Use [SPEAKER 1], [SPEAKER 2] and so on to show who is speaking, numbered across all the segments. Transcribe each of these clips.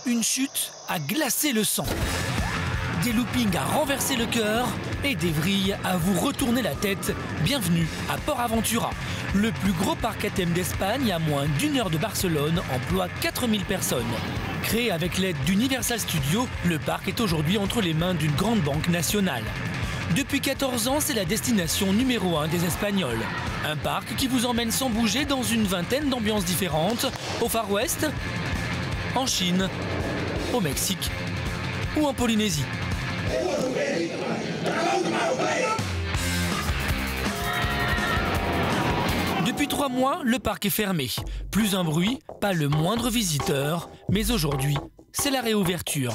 [SPEAKER 1] Une chute a glacé le sang. Des loopings à renverser le cœur et des vrilles à vous retourner la tête. Bienvenue à Port Aventura. Le plus gros parc à thème d'Espagne, à moins d'1 heure de Barcelone, emploie 4000 personnes. Créé avec l'aide d'Universal Studios, le parc est aujourd'hui entre les mains d'une grande banque nationale. Depuis 14 ans, c'est la destination numéro 1 des Espagnols. Un parc qui vous emmène sans bouger dans une vingtaine d'ambiances différentes, au Far West, en Chine, au Mexique ou en Polynésie. Depuis 3 mois, le parc est fermé. Plus un bruit, pas le moindre visiteur, mais aujourd'hui, c'est la réouverture.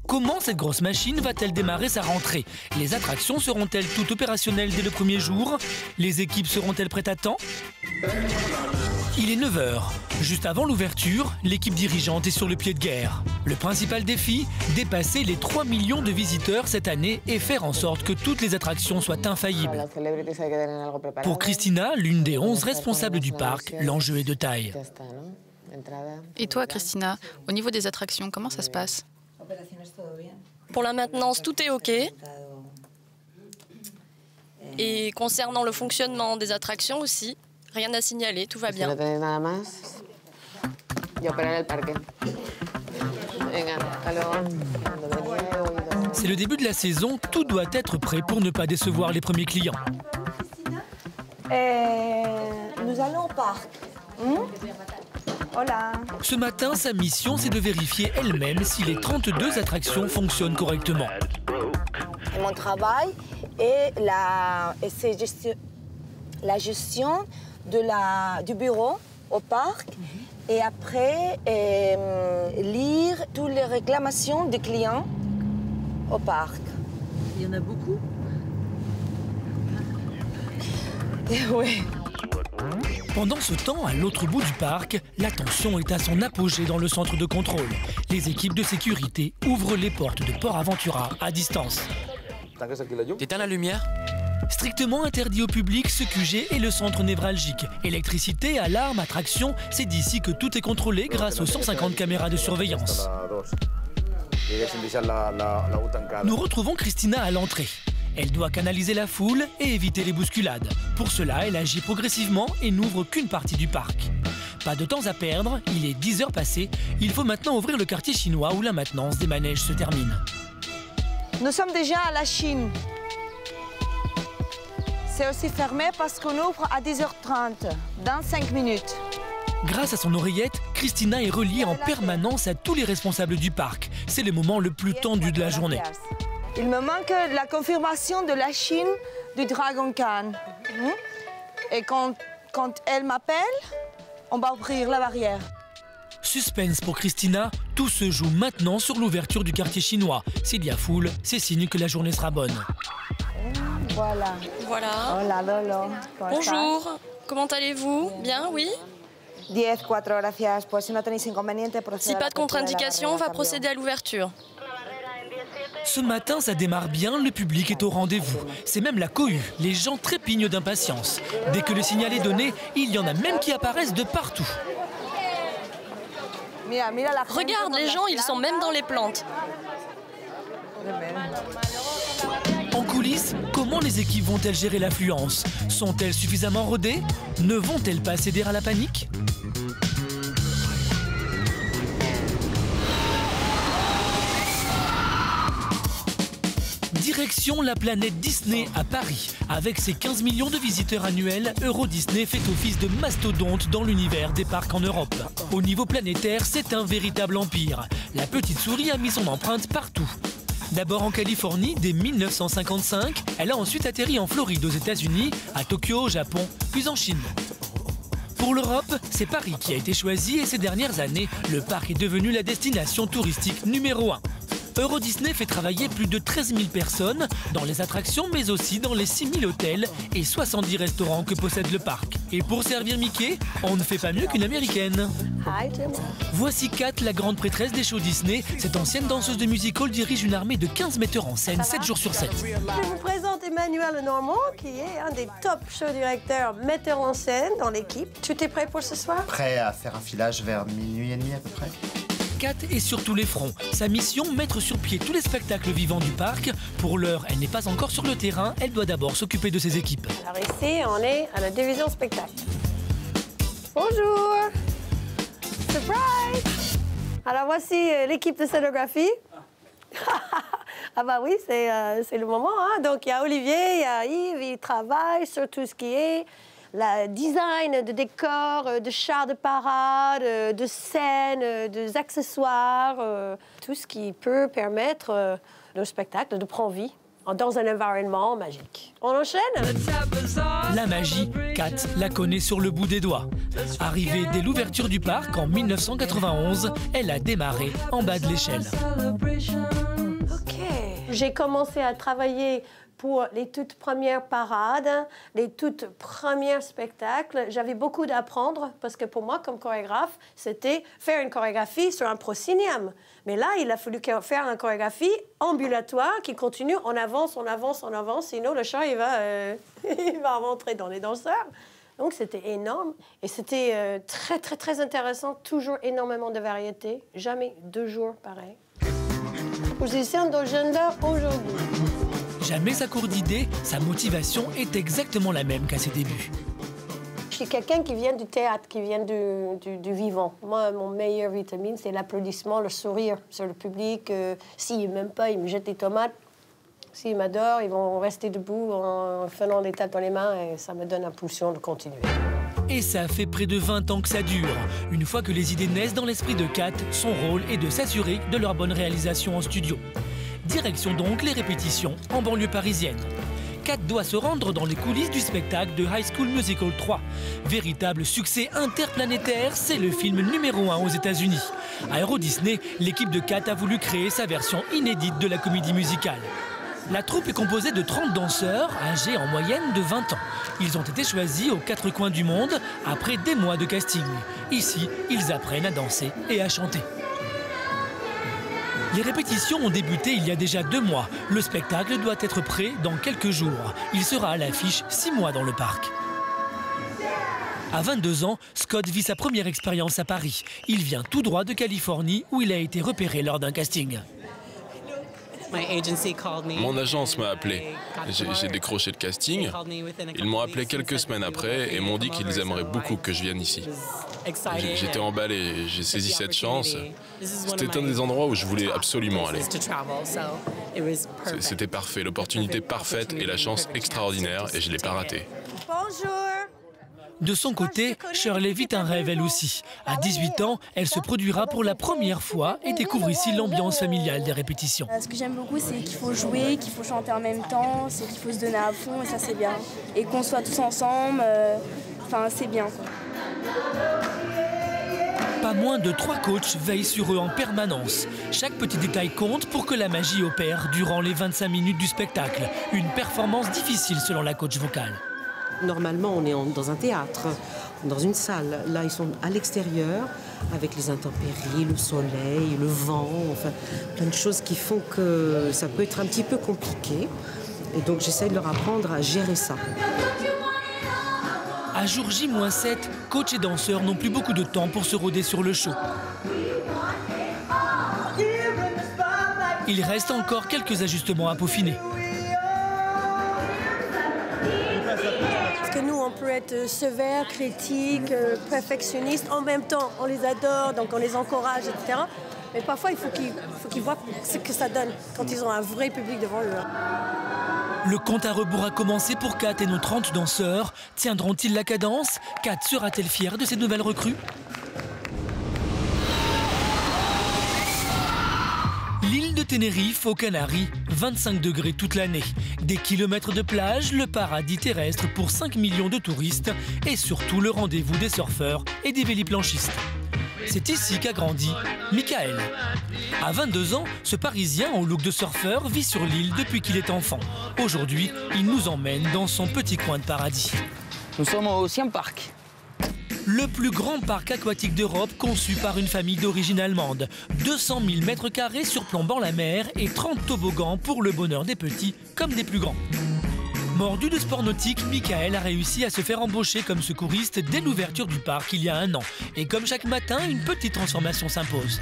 [SPEAKER 1] Comment cette grosse machine va-t-elle démarrer sa rentrée? Les attractions seront-elles toutes opérationnelles dès le premier jour? Les équipes seront-elles prêtes à temps? Il est 9 h. Juste avant l'ouverture, l'équipe dirigeante est sur le pied de guerre. Le principal défi, dépasser les 3 millions de visiteurs cette année et faire en sorte que toutes les attractions soient infaillibles. Pour Christina, l'une des 11 responsables du parc, l'enjeu est de taille.
[SPEAKER 2] Et toi, Christina, au niveau des attractions, comment ça se passe?
[SPEAKER 3] Pour la maintenance, tout est OK. Et concernant le fonctionnement des attractions aussi, rien à signaler, tout va bien.
[SPEAKER 1] C'est le début de la saison, tout doit être prêt pour ne pas décevoir les premiers clients.
[SPEAKER 4] Nous allons au parc. Hola.
[SPEAKER 1] Ce matin, sa mission, c'est de vérifier elle-même si les 32 attractions fonctionnent correctement.
[SPEAKER 4] Mon travail est la gestion du bureau au parc et après lire toutes les réclamations des clients au parc.
[SPEAKER 5] Il y en a beaucoup?
[SPEAKER 4] Oui.
[SPEAKER 1] Pendant ce temps, à l'autre bout du parc, la tension est à son apogée dans le centre de contrôle. Les équipes de sécurité ouvrent les portes de Port Aventura à distance.
[SPEAKER 6] T'éteins la lumière?
[SPEAKER 1] Strictement interdit au public, ce QG est le centre névralgique. Électricité, alarme, attraction, c'est d'ici que tout est contrôlé grâce aux 150 caméras de surveillance. Nous retrouvons Christina à l'entrée. Elle doit canaliser la foule et éviter les bousculades. Pour cela, elle agit progressivement et n'ouvre qu'une partie du parc. Pas de temps à perdre, il est 10 h passées. Il faut maintenant ouvrir le quartier chinois où la maintenance des manèges se termine.
[SPEAKER 4] Nous sommes déjà à la Chine. C'est aussi fermé parce qu'on ouvre à 10 h 30, dans 5 minutes.
[SPEAKER 1] Grâce à son oreillette, Christina est reliée en permanence à tous les responsables du parc. C'est le moment le plus tendu de la journée.
[SPEAKER 4] Il me manque la confirmation de la Chine du Dragon Khan. Et quand elle m'appelle, on va ouvrir la barrière.
[SPEAKER 1] Suspense pour Christina, tout se joue maintenant sur l'ouverture du quartier chinois. S'il y a foule, c'est signe que la journée sera bonne.
[SPEAKER 4] Voilà.
[SPEAKER 3] Voilà.
[SPEAKER 4] Hola, Lolo.
[SPEAKER 3] Bonjour, comment allez-vous? Bien, oui?
[SPEAKER 4] 10-4, gracias. Pues si no tenéis inconveniente,
[SPEAKER 3] Si pas de contre-indication, on va procéder à l'ouverture.
[SPEAKER 1] Ce matin, ça démarre bien, le public est au rendez-vous. C'est même la cohue, les gens trépignent d'impatience. Dès que le signal est donné, il y en a même qui apparaissent de partout.
[SPEAKER 3] Regarde, les gens, ils sont même dans les plantes.
[SPEAKER 1] En coulisses, comment les équipes vont-elles gérer l'affluence? Sont-elles suffisamment rodées? Ne vont-elles pas céder à la panique? Direction la planète Disney à Paris. Avec ses 15 millions de visiteurs annuels, Euro Disney fait office de mastodonte dans l'univers des parcs en Europe. Au niveau planétaire, c'est un véritable empire. La petite souris a mis son empreinte partout. D'abord en Californie dès 1955, elle a ensuite atterri en Floride aux États-Unis, à Tokyo au Japon, puis en Chine. Pour l'Europe, c'est Paris qui a été choisi et ces dernières années, le parc est devenu la destination touristique numéro 1. Euro Disney fait travailler plus de 13 000 personnes dans les attractions, mais aussi dans les 6 000 hôtels et 70 restaurants que possède le parc. Et pour servir Mickey, on ne fait pas mieux qu'une américaine. Voici Kat, la grande prêtresse des shows Disney. Cette ancienne danseuse de musical dirige une armée de 15 metteurs en scène, 7 jours sur 7.
[SPEAKER 7] Je vous présente Emmanuel Normand, qui est un des top show directeurs, metteurs en scène dans l'équipe. Tu es prêt pour ce soir?
[SPEAKER 8] Prêt à faire un filage vers minuit et demi à peu près.
[SPEAKER 1] Kat est sur tous les fronts. Sa mission, mettre sur pied tous les spectacles vivants du parc. Pour l'heure, elle n'est pas encore sur le terrain. Elle doit d'abord s'occuper de ses équipes.
[SPEAKER 7] Alors ici, on est à la division spectacle. Bonjour! Surprise! Alors voici l'équipe de scénographie. Ah bah oui, c'est le moment. Hein? Donc il y a Olivier, il y a Yves, il travaille sur tout ce qui est le design de décors, de chars de parade, de scènes, des accessoires, tout ce qui peut permettre au spectacle de prendre vie dans un environnement magique. On enchaîne?
[SPEAKER 1] La magie, Kat la connaît sur le bout des doigts. Arrivée dès l'ouverture du parc en 1991, elle a démarré en bas de l'échelle.
[SPEAKER 7] OK. J'ai commencé à travailler pour les toutes premières parades, les toutes premiers spectacles. J'avais beaucoup à apprendre parce que pour moi, comme chorégraphe, c'était faire une chorégraphie sur un proscenium. Mais là, il a fallu faire une chorégraphie ambulatoire qui continue, on avance, on avance, on avance, sinon le chat, il va rentrer dans les danseurs. Donc c'était énorme et c'était très, très, très intéressant. Toujours énormément de variétés, jamais 2 jours pareil. Position de gender aujourd'hui.
[SPEAKER 1] Jamais à court d'idées, sa motivation est exactement la même qu'à ses débuts.
[SPEAKER 7] Je suis quelqu'un qui vient du théâtre, qui vient du vivant. Moi, mon meilleur vitamine, c'est l'applaudissement, le sourire sur le public. S'ils ne m'aiment pas, ils me jettent des tomates. S'ils m'adorent, ils vont rester debout en faisant des tapes dans les mains et ça me donne l'impulsion de continuer.
[SPEAKER 1] Et ça fait près de 20 ans que ça dure. Une fois que les idées naissent dans l'esprit de Kat, son rôle est de s'assurer de leur bonne réalisation en studio. Direction donc les répétitions en banlieue parisienne. Kat doit se rendre dans les coulisses du spectacle de High School Musical 3. Véritable succès interplanétaire, c'est le film numéro 1 aux États-Unis. À Euro Disney, l'équipe de Kat a voulu créer sa version inédite de la comédie musicale. La troupe est composée de 30 danseurs, âgés en moyenne de 20 ans. Ils ont été choisis aux 4 coins du monde après des mois de casting. Ici, ils apprennent à danser et à chanter. Les répétitions ont débuté il y a déjà 2 mois. Le spectacle doit être prêt dans quelques jours. Il sera à l'affiche 6 mois dans le parc. À 22 ans, Scott vit sa première expérience à Paris. Il vient tout droit de Californie où il a été repéré lors d'un casting.
[SPEAKER 5] Mon agence m'a appelé. J'ai décroché le casting. Ils m'ont appelé quelques semaines après et m'ont dit qu'ils aimeraient beaucoup que je vienne ici. J'étais emballé, j'ai saisi cette chance. C'était un des endroits où je voulais absolument aller. C'était parfait, l'opportunité parfaite et la chance extraordinaire et je ne l'ai pas ratée.
[SPEAKER 7] Bonjour!
[SPEAKER 1] De son côté, Shirley vit un rêve elle aussi. À 18 ans, elle se produira pour la première fois et découvre ici l'ambiance familiale des répétitions.
[SPEAKER 8] Ce que j'aime beaucoup, c'est qu'il faut jouer, qu'il faut chanter en même temps, c'est qu'il faut se donner à fond et ça c'est bien. Et qu'on soit tous ensemble, c'est bien, quoi.
[SPEAKER 1] Pas moins de 3 coachs veillent sur eux en permanence. Chaque petit détail compte pour que la magie opère durant les 25 minutes du spectacle. Une performance difficile selon la coach vocale.
[SPEAKER 9] Normalement, on est dans un théâtre, dans une salle. Là, ils sont à l'extérieur, avec les intempéries, le soleil, le vent, enfin, plein de choses qui font que ça peut être un petit peu compliqué. Et donc, j'essaie de leur apprendre à gérer ça.
[SPEAKER 1] À jour J-7, coach et danseurs n'ont plus beaucoup de temps pour se rôder sur le show. Il reste encore quelques ajustements à peaufiner.
[SPEAKER 7] Parce que nous, on peut être sévère, critique, perfectionniste. En même temps, on les adore, donc on les encourage, etc. Mais parfois, il faut qu'ils voient ce que ça donne quand ils ont un vrai public devant eux.
[SPEAKER 1] Le compte à rebours a commencé pour Kat et nos 30 danseurs. Tiendront-ils la cadence? Kat sera-t-elle fière de ces nouvelles recrues? L'île de Tenerife aux Canaries, 25 degrés toute l'année. Des kilomètres de plage, le paradis terrestre pour 5 millions de touristes et surtout le rendez-vous des surfeurs et des véliplanchistes. C'est ici qu'a grandi Michael. À 22 ans, ce Parisien au look de surfeur vit sur l'île depuis qu'il est enfant. Aujourd'hui, il nous emmène dans son petit coin de paradis.
[SPEAKER 6] Nous sommes au Ocean Park.
[SPEAKER 1] Le plus grand parc aquatique d'Europe conçu par une famille d'origine allemande. 200 000 mètres carrés surplombant la mer et 30 toboggans pour le bonheur des petits comme des plus grands. Mordu de sport nautique, Michael a réussi à se faire embaucher comme secouriste dès l'ouverture du parc il y a 1 an. Et comme chaque matin, une petite transformation s'impose.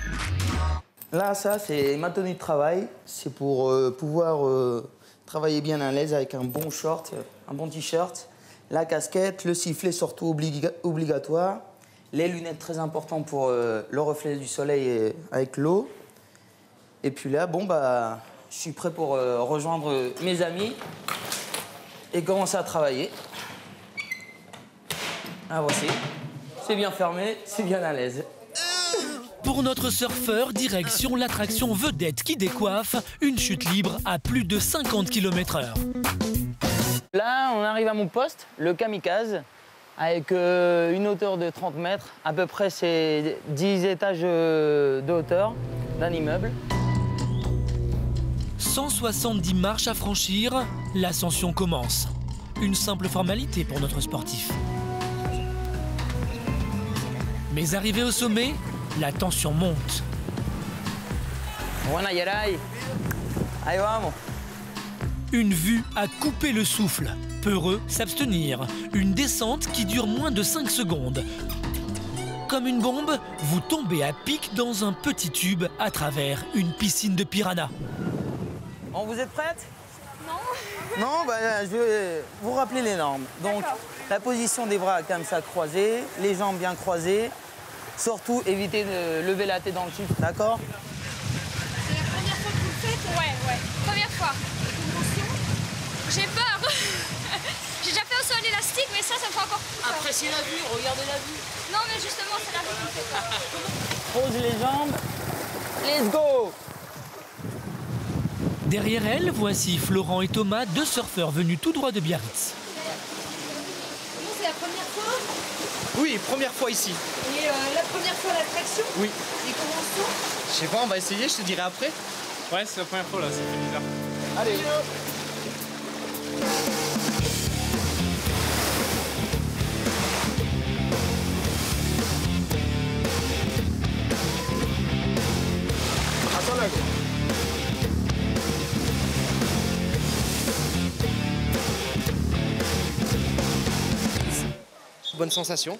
[SPEAKER 6] Là, ça, c'est ma tenue de travail. C'est pour pouvoir travailler bien à l'aise avec un bon short, un bon t-shirt. La casquette, le sifflet surtout obligatoire. Les lunettes très importantes pour le reflet du soleil avec l'eau. Et puis là, bon, bah, je suis prêt pour rejoindre mes amis et commencer à travailler. Ah, voici. C'est bien fermé, c'est bien à l'aise.
[SPEAKER 1] Pour notre surfeur, direction l'attraction vedette qui décoiffe, une chute libre à plus de 50 km/h.
[SPEAKER 6] Là, on arrive à mon poste, le kamikaze, avec une hauteur de 30 mètres. À peu près, c'est 10 étages de hauteur d'un immeuble.
[SPEAKER 1] 170 marches à franchir, l'ascension commence. Une simple formalité pour notre sportif. Mais arrivé au sommet, la tension monte.
[SPEAKER 6] Buena Yeray. Ahí vamos.
[SPEAKER 1] Une vue à couper le souffle. Peureux s'abstenir. Une descente qui dure moins de 5 secondes. Comme une bombe, vous tombez à pic dans un petit tube à travers une piscine de piranhas.
[SPEAKER 6] Bon, vous êtes prête? Non. Non, bah, je vais vous rappeler les normes. Donc, la position des bras comme ça croisés, les jambes bien croisées. Surtout, évitez de lever la tête dans le tube, d'accord?
[SPEAKER 8] C'est la première fois que vous le faites? Ouais. Première fois. J'ai peur. J'ai déjà fait au sol élastique, mais ça me fait encore plus peur.
[SPEAKER 6] Appréciez la vue, regardez la vue.
[SPEAKER 8] Non, mais justement, c'est la vue qui me fait peur.
[SPEAKER 6] Pose les jambes. Let's go!
[SPEAKER 1] Derrière elle, voici Florent et Thomas, 2 surfeurs venus tout droit de Biarritz.
[SPEAKER 8] C'est la première fois?
[SPEAKER 10] Oui, première fois ici.
[SPEAKER 8] Et la première fois à l'attraction?
[SPEAKER 10] Oui.
[SPEAKER 8] Et comment on se sent?
[SPEAKER 10] Je sais pas, on va essayer, je te dirai après. Ouais, c'est la première fois là, ça fait bizarre. Allez. Attends là, gros. Bonne sensation,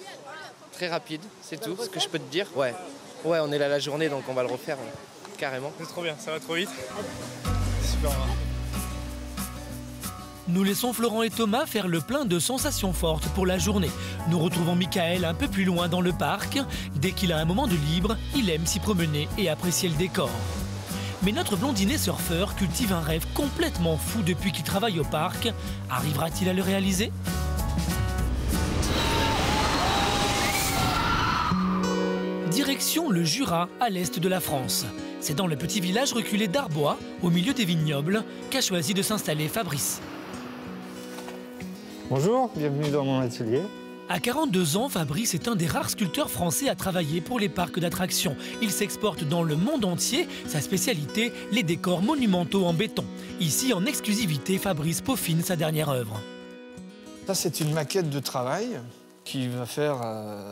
[SPEAKER 10] très rapide, c'est tout ce que je peux te dire. Ouais, on est là la journée donc on va le refaire carrément. C'est trop bien, ça va trop vite. Super.
[SPEAKER 1] Nous laissons Florent et Thomas faire le plein de sensations fortes pour la journée. Nous retrouvons Michael un peu plus loin dans le parc. Dès qu'il a un moment de libre, il aime s'y promener et apprécier le décor. Mais notre blondinet surfeur cultive un rêve complètement fou depuis qu'il travaille au parc. Arrivera-t-il à le réaliser ? Direction le Jura, à l'est de la France. C'est dans le petit village reculé d'Arbois, au milieu des vignobles, qu'a choisi de s'installer Fabrice.
[SPEAKER 11] Bonjour, bienvenue dans mon atelier.
[SPEAKER 1] À 42 ans, Fabrice est un des rares sculpteurs français à travailler pour les parcs d'attractions. Il s'exporte dans le monde entier. Sa spécialité, les décors monumentaux en béton. Ici, en exclusivité, Fabrice peaufine sa dernière œuvre.
[SPEAKER 11] Ça, c'est une maquette de travail qui va faire,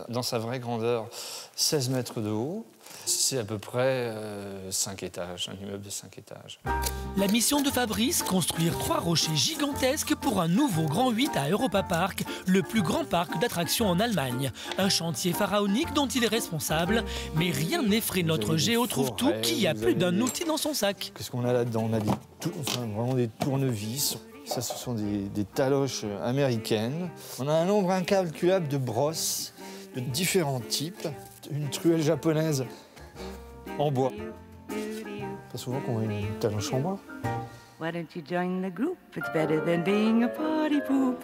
[SPEAKER 11] dans sa vraie grandeur, 16 mètres de haut. C'est à peu près 5 étages, un immeuble de 5 étages.
[SPEAKER 1] La mission de Fabrice, construire 3 rochers gigantesques pour un nouveau Grand 8 à Europa Park, le plus grand parc d'attractions en Allemagne. Un chantier pharaonique dont il est responsable, mais rien n'effraie notre Géo Trouve-Tout qui a plus d'un outil dans son sac.
[SPEAKER 11] Qu'est-ce qu'on a là-dedans? On a vraiment des tournevis. Ça, ce sont des taloches américaines. On a un nombre incalculable de brosses de différents types. Une truelle japonaise en bois. Pas souvent qu'on voit une taloche en bois.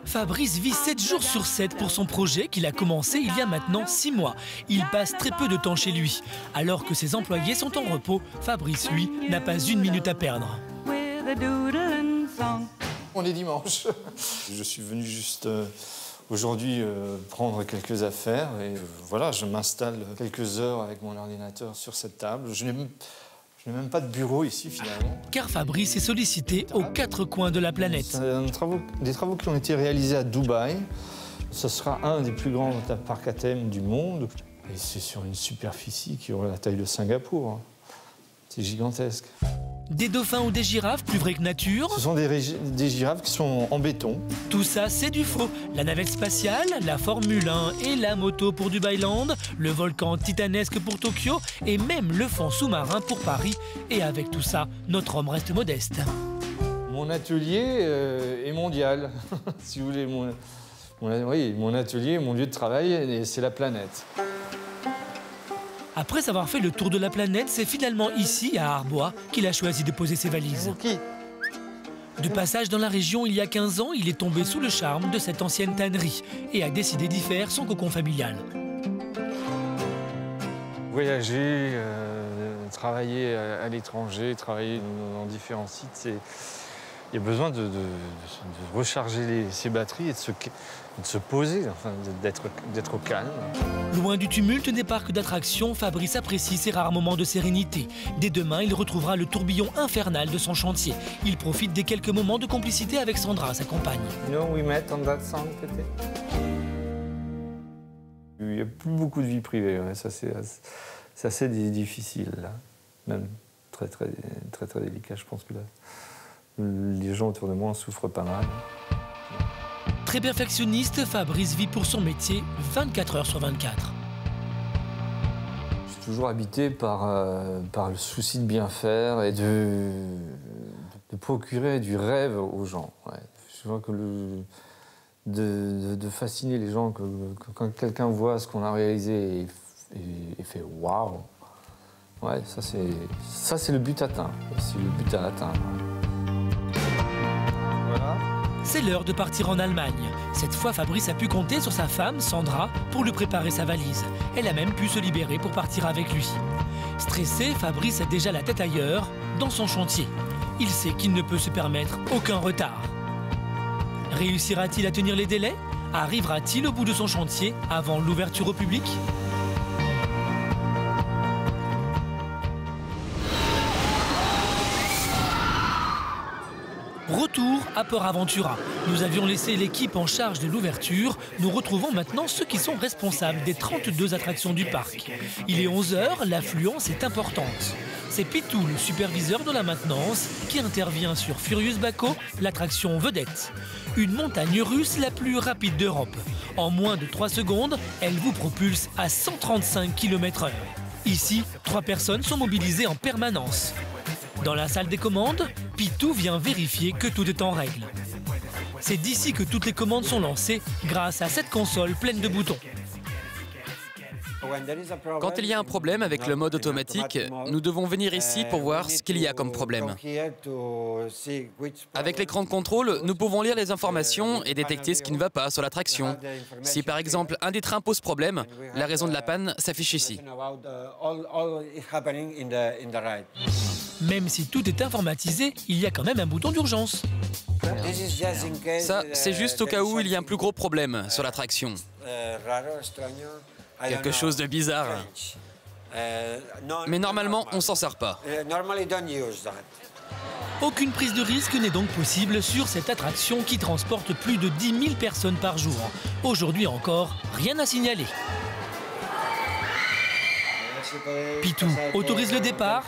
[SPEAKER 1] Fabrice vit 7 jours sur 7 pour son projet qu'il a commencé il y a maintenant 6 mois. Il passe très peu de temps chez lui. Alors que ses employés sont en repos, Fabrice, lui, n'a pas une minute à perdre.
[SPEAKER 11] On est dimanche. Je suis venu juste aujourd'hui prendre quelques affaires et voilà, je m'installe quelques heures avec mon ordinateur sur cette table. Je n'ai même pas de bureau ici finalement.
[SPEAKER 1] Car Fabrice est sollicité aux 4 coins de la planète.
[SPEAKER 11] C'est des travaux qui ont été réalisés à Dubaï. Ce sera un des plus grands parcs à thème du monde. Et c'est sur une superficie qui aurait la taille de Singapour. C'est gigantesque.
[SPEAKER 1] Des dauphins ou des girafes, plus vrais que nature.
[SPEAKER 11] Ce sont des girafes qui sont en béton.
[SPEAKER 1] Tout ça, c'est du faux. La navette spatiale, la Formule 1 et la moto pour Dubailand, le volcan titanesque pour Tokyo et même le fond sous-marin pour Paris. Et avec tout ça, notre homme reste modeste.
[SPEAKER 11] Mon atelier est mondial, si vous voulez. Mon atelier, mon lieu de travail, c'est la planète.
[SPEAKER 1] Après avoir fait le tour de la planète, c'est finalement ici, à Arbois, qu'il a choisi de poser ses valises. De passage dans la région il y a 15 ans, il est tombé sous le charme de cette ancienne tannerie et a décidé d'y faire son cocon familial.
[SPEAKER 11] Voyager, travailler à l'étranger, travailler dans différents sites, il y a besoin de recharger ses batteries et de se poser, enfin, d'être au calme.
[SPEAKER 1] Loin du tumulte des parcs d'attractions, Fabrice apprécie ces rares moments de sérénité. Dès demain, il retrouvera le tourbillon infernal de son chantier. Il profite des quelques moments de complicité avec Sandra, sa compagne.
[SPEAKER 11] Il n'y a plus beaucoup de vie privée, ouais. Ça c'est assez difficile, là. Même très délicat. Je pense que là, les gens autour de moi en souffrent pas mal.
[SPEAKER 1] Très perfectionniste, Fabrice vit pour son métier 24 heures sur 24.
[SPEAKER 11] Je suis toujours habité par le souci de bien faire et de procurer du rêve aux gens. Ouais. Je vois que de fasciner les gens, que quand quelqu'un voit ce qu'on a réalisé et fait « waouh », ouais, ça c'est le but atteint. C'est le but à atteindre. Voilà.
[SPEAKER 1] C'est l'heure de partir en Allemagne. Cette fois, Fabrice a pu compter sur sa femme, Sandra, pour lui préparer sa valise. Elle a même pu se libérer pour partir avec lui. Stressé, Fabrice a déjà la tête ailleurs, dans son chantier. Il sait qu'il ne peut se permettre aucun retard. Réussira-t-il à tenir les délais? Arrivera-t-il au bout de son chantier avant l'ouverture au public? Retour à Port Aventura. Nous avions laissé l'équipe en charge de l'ouverture. Nous retrouvons maintenant ceux qui sont responsables des 32 attractions du parc. Il est 11 h, l'affluence est importante. C'est Pitou, le superviseur de la maintenance, qui intervient sur Furious Baco, l'attraction vedette. Une montagne russe la plus rapide d'Europe. En moins de 3 secondes, elle vous propulse à 135 km/h. Ici, 3 personnes sont mobilisées en permanence. Dans la salle des commandes, Pitou vient vérifier que tout est en règle. C'est d'ici que toutes les commandes sont lancées grâce à cette console pleine de boutons.
[SPEAKER 12] Quand il y a un problème avec le mode automatique, nous devons venir ici pour voir ce qu'il y a comme problème. Avec l'écran de contrôle, nous pouvons lire les informations et détecter ce qui ne va pas sur l'attraction. Si par exemple un des trains pose problème, la raison de la panne s'affiche ici.
[SPEAKER 1] Même si tout est informatisé, il y a quand même un bouton d'urgence.
[SPEAKER 12] Ça, c'est juste au cas où il y a un plus gros problème sur l'attraction. Quelque chose de bizarre. Mais normalement, on s'en sert pas.
[SPEAKER 1] Aucune prise de risque n'est donc possible sur cette attraction qui transporte plus de 10 000 personnes par jour. Aujourd'hui encore, rien à signaler. Pitou autorise le départ.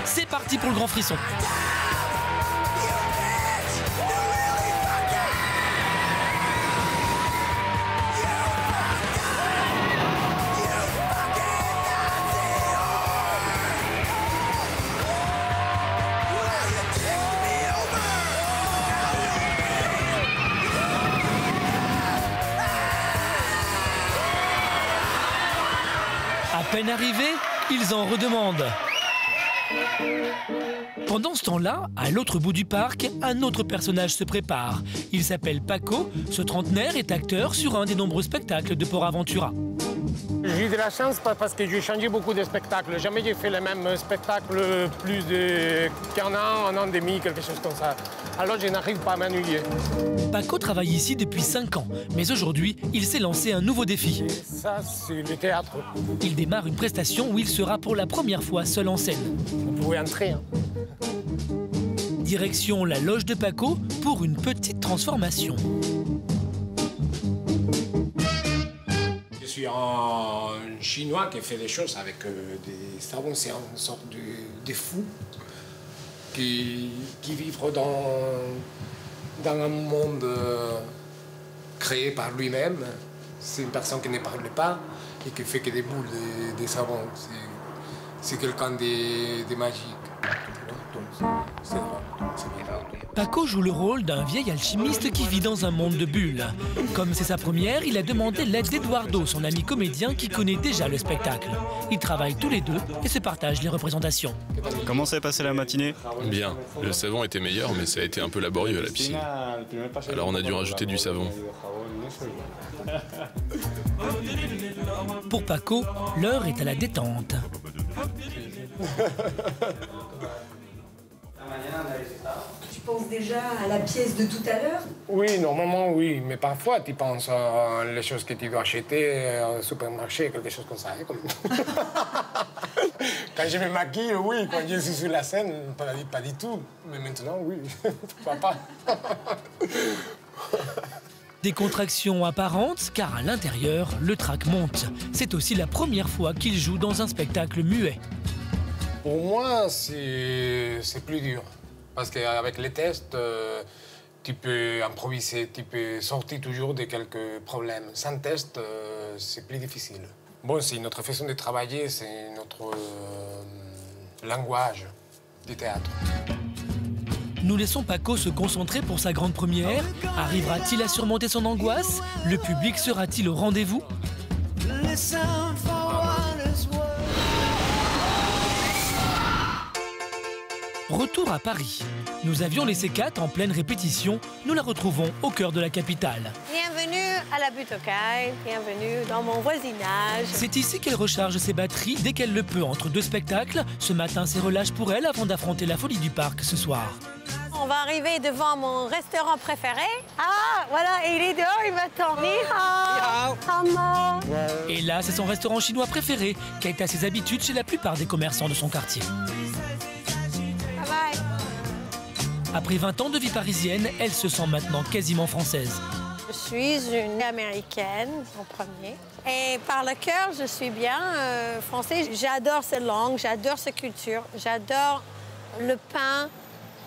[SPEAKER 1] C'est parti pour le grand frisson. À peine arrivés, ils en redemandent. Pendant ce temps-là, à l'autre bout du parc, un autre personnage se prépare. Il s'appelle Paco. Ce trentenaire est acteur sur un des nombreux spectacles de Port Aventura.
[SPEAKER 13] J'ai eu de la chance parce que j'ai changé beaucoup de spectacles. Jamais j'ai fait le même spectacle plus qu'un an, un an et demi, quelque chose comme ça. Alors je n'arrive pas à m'ennuyer.
[SPEAKER 1] Paco travaille ici depuis 5 ans, mais aujourd'hui, il s'est lancé un nouveau défi.
[SPEAKER 13] Et ça, c'est le théâtre.
[SPEAKER 1] Il démarre une prestation où il sera pour la première fois seul en scène.
[SPEAKER 13] Vous pouvez entrer. Hein.
[SPEAKER 1] Direction la loge de Paco pour une petite transformation.
[SPEAKER 13] y a un Chinois qui fait des choses avec des savons. C'est une sorte de fou qui vit dans un monde créé par lui-même. C'est une personne qui ne parle pas et qui fait que des boules de savon. C'est quelqu'un de magique. C'est bien.
[SPEAKER 1] Paco joue le rôle d'un vieil alchimiste qui vit dans un monde de bulles. Comme c'est sa première, il a demandé l'aide d'Eduardo, son ami comédien qui connaît déjà le spectacle. Ils travaillent tous les deux et se partagent les représentations.
[SPEAKER 14] Comment s'est passée la matinée?
[SPEAKER 5] Bien. Le savon était meilleur, mais ça a été un peu laborieux à la piscine. Alors on a dû rajouter du savon.
[SPEAKER 1] Pour Paco, l'heure est à la détente.
[SPEAKER 15] Tu penses déjà à la pièce de tout à l'heure?
[SPEAKER 13] Oui, normalement oui, mais parfois tu penses à les choses que tu dois acheter au supermarché, quelque chose comme ça. Quand je me maquille, oui, quand je suis sur la scène, pas du tout. Mais maintenant, oui, pourquoi pas.
[SPEAKER 1] Des contractions apparentes, car à l'intérieur, le trac monte. C'est aussi la première fois qu'il joue dans un spectacle muet.
[SPEAKER 13] Pour moi, c'est plus dur. Parce qu'avec les tests, tu peux improviser, tu peux sortir toujours de quelques problèmes. Sans test, c'est plus difficile. Bon, c'est notre façon de travailler, c'est notre langage du théâtre.
[SPEAKER 1] Nous laissons Paco se concentrer pour sa grande première. Arrivera-t-il à surmonter son angoisse? Le public sera-t-il au rendez-vous? Retour à Paris. Nous avions laissé Kat en pleine répétition. Nous la retrouvons au cœur de la capitale.
[SPEAKER 7] Bienvenue à la butte aux Cailles, bienvenue dans mon voisinage.
[SPEAKER 1] C'est ici qu'elle recharge ses batteries dès qu'elle le peut entre deux spectacles. Ce matin, c'est relâche pour elle avant d'affronter la folie du parc ce soir.
[SPEAKER 7] On va arriver devant mon restaurant préféré. Ah, voilà, et il est dehors, il m'attend. Ni hao.
[SPEAKER 1] Et là, c'est son restaurant chinois préféré, qui est à ses habitudes chez la plupart des commerçants de son quartier.
[SPEAKER 7] Bye.
[SPEAKER 1] Après 20 ans de vie parisienne, elle se sent maintenant quasiment française.
[SPEAKER 7] Je suis une Américaine en premier. Et par le cœur, je suis bien français. J'adore cette langue, j'adore cette culture, j'adore le pain,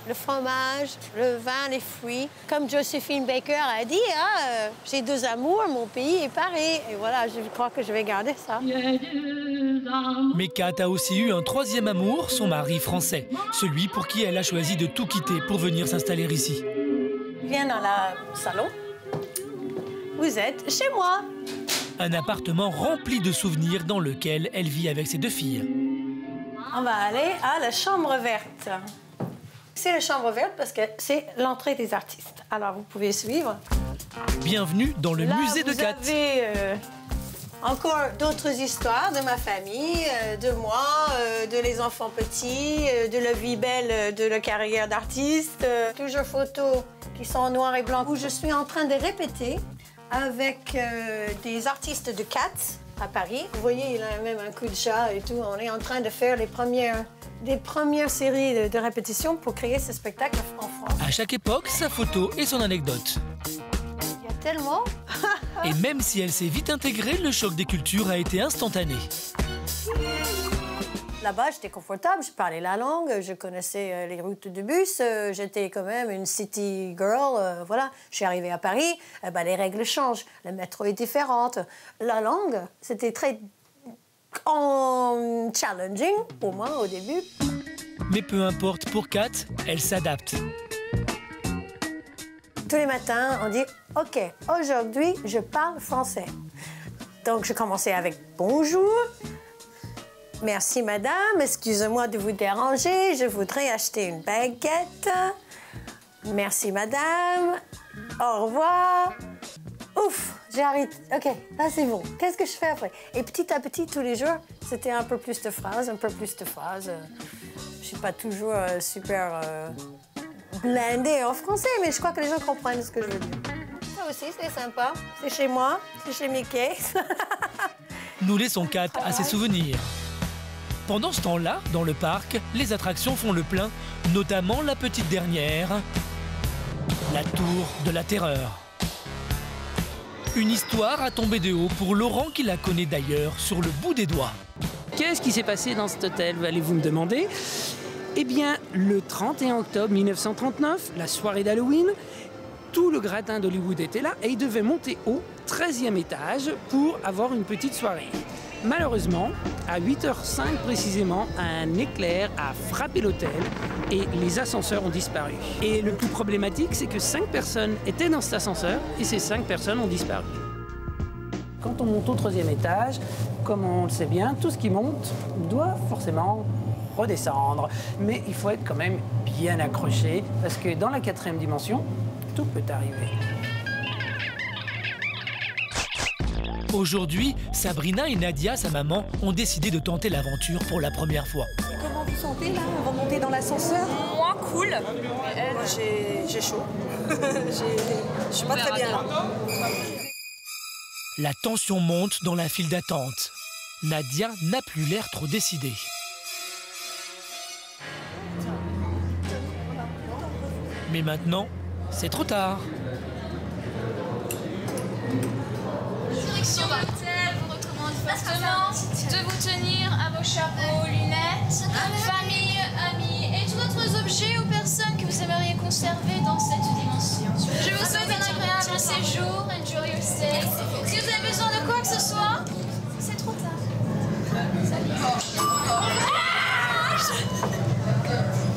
[SPEAKER 7] le fromage, le vin, les fruits. Comme Josephine Baker a dit, j'ai deux amours, mon pays et Paris. Et voilà, je crois que je vais garder ça.
[SPEAKER 1] Mais Kat a aussi eu un troisième amour, son mari français. Celui pour qui elle a choisi de tout quitter pour venir s'installer ici.
[SPEAKER 7] Viens dans le salon. Vous êtes chez moi.
[SPEAKER 1] Un appartement rempli de souvenirs dans lequel elle vit avec ses deux filles.
[SPEAKER 7] On va aller à la chambre verte. C'est la chambre verte parce que c'est l'entrée des artistes. Alors, vous pouvez suivre.
[SPEAKER 1] Bienvenue dans le musée de Kat.
[SPEAKER 7] Vous avez encore d'autres histoires de ma famille, de moi, de les enfants petits, de la vie belle de la carrière d'artiste. Toujours photos qui sont en noir et blanc où je suis en train de répéter avec des artistes de Kat à Paris. Vous voyez, il a même un coup de chat et tout. On est en train de faire des premières séries de répétitions pour créer ce spectacle en France.
[SPEAKER 1] À chaque époque, sa photo et son anecdote.
[SPEAKER 7] Il y a tellement.
[SPEAKER 1] Et même si elle s'est vite intégrée, le choc des cultures a été instantané.
[SPEAKER 7] Là-bas, j'étais confortable, je parlais la langue, je connaissais les routes de bus, j'étais quand même une city girl, voilà. Je suis arrivée à Paris, les règles changent, le métro est différente. La langue, c'était très challenging pour moi au début.
[SPEAKER 1] Mais peu importe, pour Kat, elle s'adapte.
[SPEAKER 7] Tous les matins, on dit « OK, aujourd'hui, je parle français ». Donc, je commençais avec « Bonjour ». Merci, madame. Excusez-moi de vous déranger. Je voudrais acheter une baguette. Merci, madame. Au revoir. Ouf, j'arrête. OK, là, c'est bon. Qu'est-ce que je fais après? Et petit à petit, tous les jours, c'était un peu plus de phrases, un peu plus de phrases. Je suis pas toujours super blindée en français, mais je crois que les gens comprennent ce que je veux dire. Ça aussi, c'est sympa. C'est chez moi, c'est chez Mickey.
[SPEAKER 1] Nous laissons Kat à ses souvenirs. Pendant ce temps-là, dans le parc, les attractions font le plein, notamment la petite dernière, la Tour de la Terreur. Une histoire à tomber de haut pour Laurent qui la connaît d'ailleurs sur le bout des doigts.
[SPEAKER 16] Qu'est-ce qui s'est passé dans cet hôtel, allez-vous me demander? Eh bien, le 31 octobre 1939, la soirée d'Halloween, tout le gratin d'Hollywood était là et il devait monter au 13e étage pour avoir une petite soirée. Malheureusement, à 8h05 précisément, un éclair a frappé l'hôtel et les ascenseurs ont disparu. Et le plus problématique, c'est que 5 personnes étaient dans cet ascenseur et ces 5 personnes ont disparu. Quand on monte au 3e étage, comme on le sait bien, tout ce qui monte doit forcément redescendre. Mais il faut être quand même bien accroché parce que dans la 4e dimension, tout peut arriver.
[SPEAKER 1] Aujourd'hui, Sabrina et Nadia, sa maman, ont décidé de tenter l'aventure pour la première fois.
[SPEAKER 15] Comment vous sentez là? On va monter dans l'ascenseur?
[SPEAKER 3] Moi, cool.
[SPEAKER 15] Moi, j'ai chaud. Je suis pas très bien là.
[SPEAKER 1] La tension monte dans la file d'attente. Nadia n'a plus l'air trop décidée. Mais maintenant, c'est trop tard.
[SPEAKER 8] Direction hôtel, vous recommande fortement de vous tenir à vos chapeaux, lunettes, famille, amis et tous autres objets ou personnes que vous aimeriez conserver dans cette dimension. Je vous souhaite un agréable séjour, enjoy your stay. Si vous avez besoin de quoi que ce soit, c'est trop tard.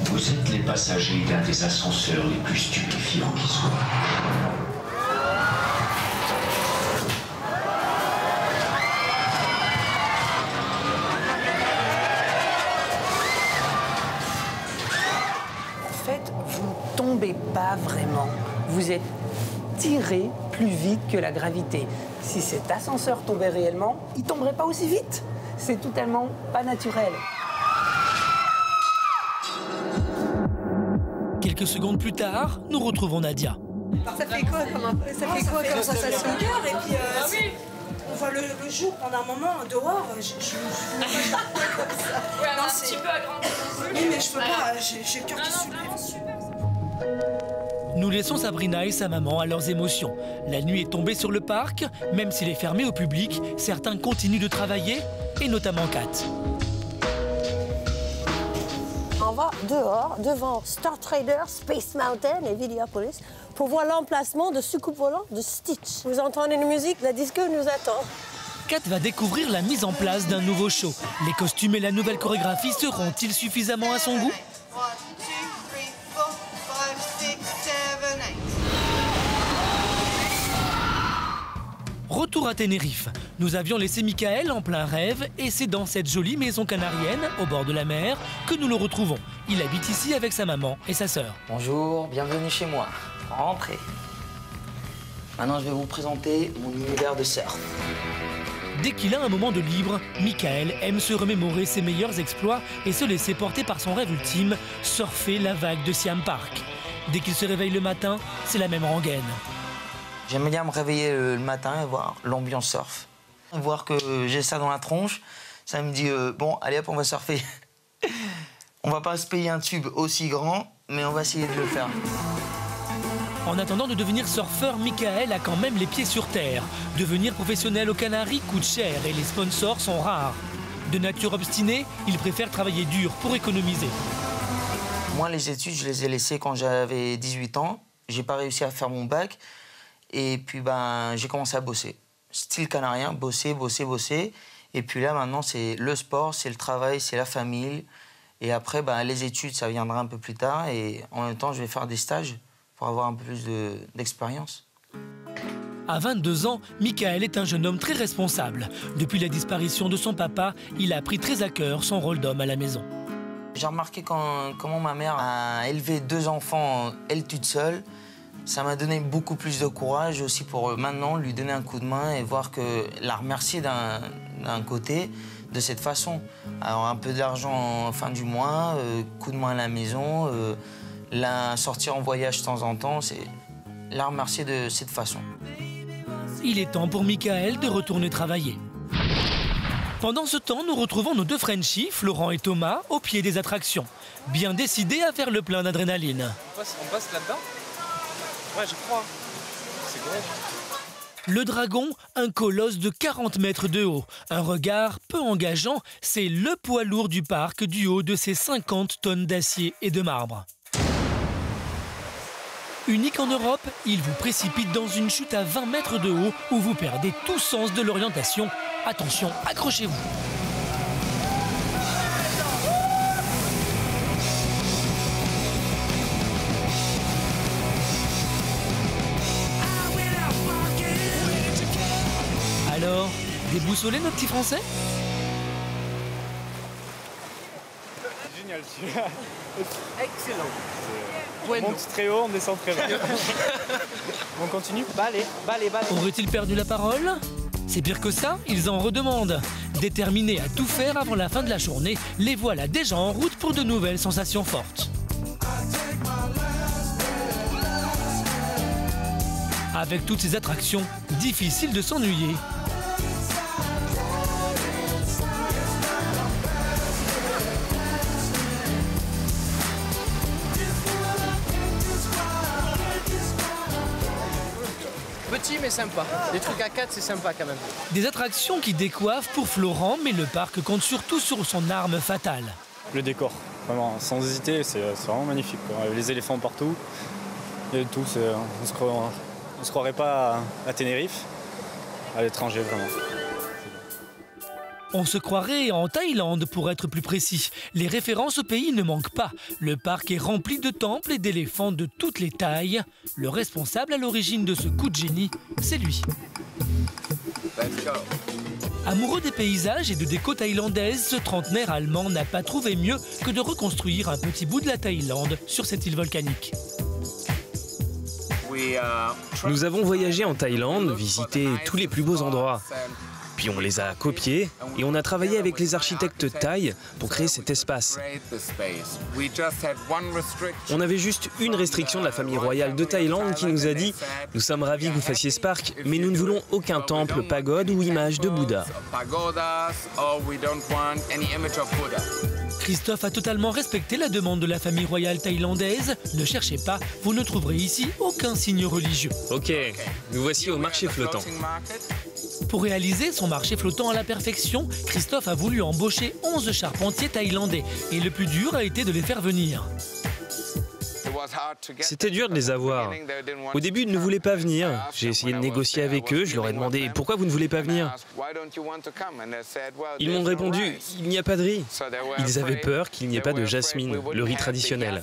[SPEAKER 17] Vous êtes les passagers d'un des ascenseurs les plus stupéfiants qui soient.
[SPEAKER 16] En fait, vous ne tombez pas vraiment. Vous êtes tiré plus vite que la gravité. Si cet ascenseur tombait réellement, il ne tomberait pas aussi vite. C'est totalement pas naturel.
[SPEAKER 1] Quelques secondes plus tard, nous retrouvons Nadia.
[SPEAKER 15] Ça fait quoi comme sensation? Et puis, on voit le jour pendant un moment dehors. Je me vois pas comme ça.
[SPEAKER 3] Ouais, un petit peu agrandi.
[SPEAKER 15] Oui, mais je peux pas. J'ai le cœur qui soulève.
[SPEAKER 1] Nous laissons Sabrina et sa maman à leurs émotions. La nuit est tombée sur le parc. Même s'il est fermé au public, certains continuent de travailler, et notamment Kat.
[SPEAKER 7] On va dehors, devant Star Trader, Space Mountain et Videopolis, pour voir l'emplacement de soucoupe volant de Stitch. Vous entendez une musique, la disco nous attend.
[SPEAKER 1] Kat va découvrir la mise en place d'un nouveau show. Les costumes et la nouvelle chorégraphie seront-ils suffisamment à son goût? Retour à Tenerife. Nous avions laissé Michael en plein rêve et c'est dans cette jolie maison canarienne, au bord de la mer, que nous le retrouvons. Il habite ici avec sa maman et sa sœur.
[SPEAKER 6] Bonjour, bienvenue chez moi. Rentrez. Maintenant, je vais vous présenter mon univers de surf.
[SPEAKER 1] Dès qu'il a un moment de libre, Michael aime se remémorer ses meilleurs exploits et se laisser porter par son rêve ultime, surfer la vague de Siam Park. Dès qu'il se réveille le matin, c'est la même rengaine.
[SPEAKER 6] J'aime bien me réveiller le matin et voir l'ambiance surf. Voir que j'ai ça dans la tronche, ça me dit bon, allez hop, on va surfer. On va pas se payer un tube aussi grand, mais on va essayer de le faire.
[SPEAKER 1] En attendant de devenir surfeur, Michael a quand même les pieds sur terre. Devenir professionnel aux Canaries coûte cher et les sponsors sont rares. De nature obstinée, il préfère travailler dur pour économiser.
[SPEAKER 6] Moi, les études, je les ai laissées quand j'avais 18 ans. J'ai pas réussi à faire mon bac. Et puis, j'ai commencé à bosser. Style canarien, bosser. Et puis là, maintenant, c'est le sport, c'est le travail, c'est la famille. Et après, les études, ça viendra un peu plus tard. Et en même temps, je vais faire des stages pour avoir un peu plus d'expérience.
[SPEAKER 1] À 22 ans, Michael est un jeune homme très responsable. Depuis la disparition de son papa, il a pris très à cœur son rôle d'homme à la maison.
[SPEAKER 6] J'ai remarqué comment ma mère a élevé 2 enfants, elle toute seule. Ça m'a donné beaucoup plus de courage aussi pour maintenant lui donner un coup de main et voir que la remercier d'un côté de cette façon. Alors un peu d'argent en fin du mois, coup de main à la maison, la sortir en voyage de temps en temps, c'est la remercier de cette façon.
[SPEAKER 1] Il est temps pour Michael de retourner travailler. Pendant ce temps, nous retrouvons nos 2 Frenchies, Florent et Thomas, au pied des attractions, bien décidés à faire le plein d'adrénaline.
[SPEAKER 10] On passe là-dedans? Ouais, je crois. C'est gros.
[SPEAKER 1] Le dragon, un colosse de 40 mètres de haut. Un regard peu engageant, c'est le poids lourd du parc du haut de ses 50 tonnes d'acier et de marbre. Unique en Europe, il vous précipite dans une chute à 20 mètres de haut où vous perdez tout sens de l'orientation. Attention, accrochez-vous. Alors, déboussolé notre petit français?
[SPEAKER 14] Génial celui-là.
[SPEAKER 10] Excellent.
[SPEAKER 14] On monte très haut, on descend très bas. On continue?
[SPEAKER 10] Balai.
[SPEAKER 1] Aurait-il perdu la parole? C'est pire que ça, ils en redemandent. Déterminés à tout faire avant la fin de la journée, les voilà déjà en route pour de nouvelles sensations fortes. Avec toutes ces attractions, difficile de s'ennuyer.
[SPEAKER 10] Petit mais sympa. Les trucs à 4, c'est sympa quand même.
[SPEAKER 1] Des attractions qui décoiffent pour Florent, mais le parc compte surtout sur son arme fatale.
[SPEAKER 14] Le décor, vraiment, sans hésiter, c'est vraiment magnifique, quoi. Les éléphants partout, il y a tout, on se croirait pas à Tenerife, à l'étranger vraiment.
[SPEAKER 1] On se croirait en Thaïlande pour être plus précis. Les références au pays ne manquent pas. Le parc est rempli de temples et d'éléphants de toutes les tailles. Le responsable à l'origine de ce coup de génie, c'est lui. Amoureux des paysages et de déco thaïlandaise, ce trentenaire allemand n'a pas trouvé mieux que de reconstruire un petit bout de la Thaïlande sur cette île volcanique.
[SPEAKER 18] Nous avons voyagé en Thaïlande, visité tous les plus beaux endroits. Puis on les a copiés et on a travaillé avec les architectes thaïs pour créer cet espace. On avait juste une restriction de la famille royale de Thaïlande qui nous a dit « Nous sommes ravis que vous fassiez ce parc, mais nous ne voulons aucun temple, pagode ou image de Bouddha. »
[SPEAKER 1] Christophe a totalement respecté la demande de la famille royale thaïlandaise. Ne cherchez pas, vous ne trouverez ici aucun signe religieux.
[SPEAKER 18] Ok, nous voici au marché flottant.
[SPEAKER 1] Pour réaliser son marché flottant à la perfection, Christophe a voulu embaucher 11 charpentiers thaïlandais. Et le plus dur a été de les faire venir.
[SPEAKER 18] C'était dur de les avoir. Au début, ils ne voulaient pas venir. J'ai essayé de négocier avec eux. Je leur ai demandé « Pourquoi vous ne voulez pas venir ?» Ils m'ont répondu « Il n'y a pas de riz. » Ils avaient peur qu'il n'y ait pas de jasmine, le riz traditionnel.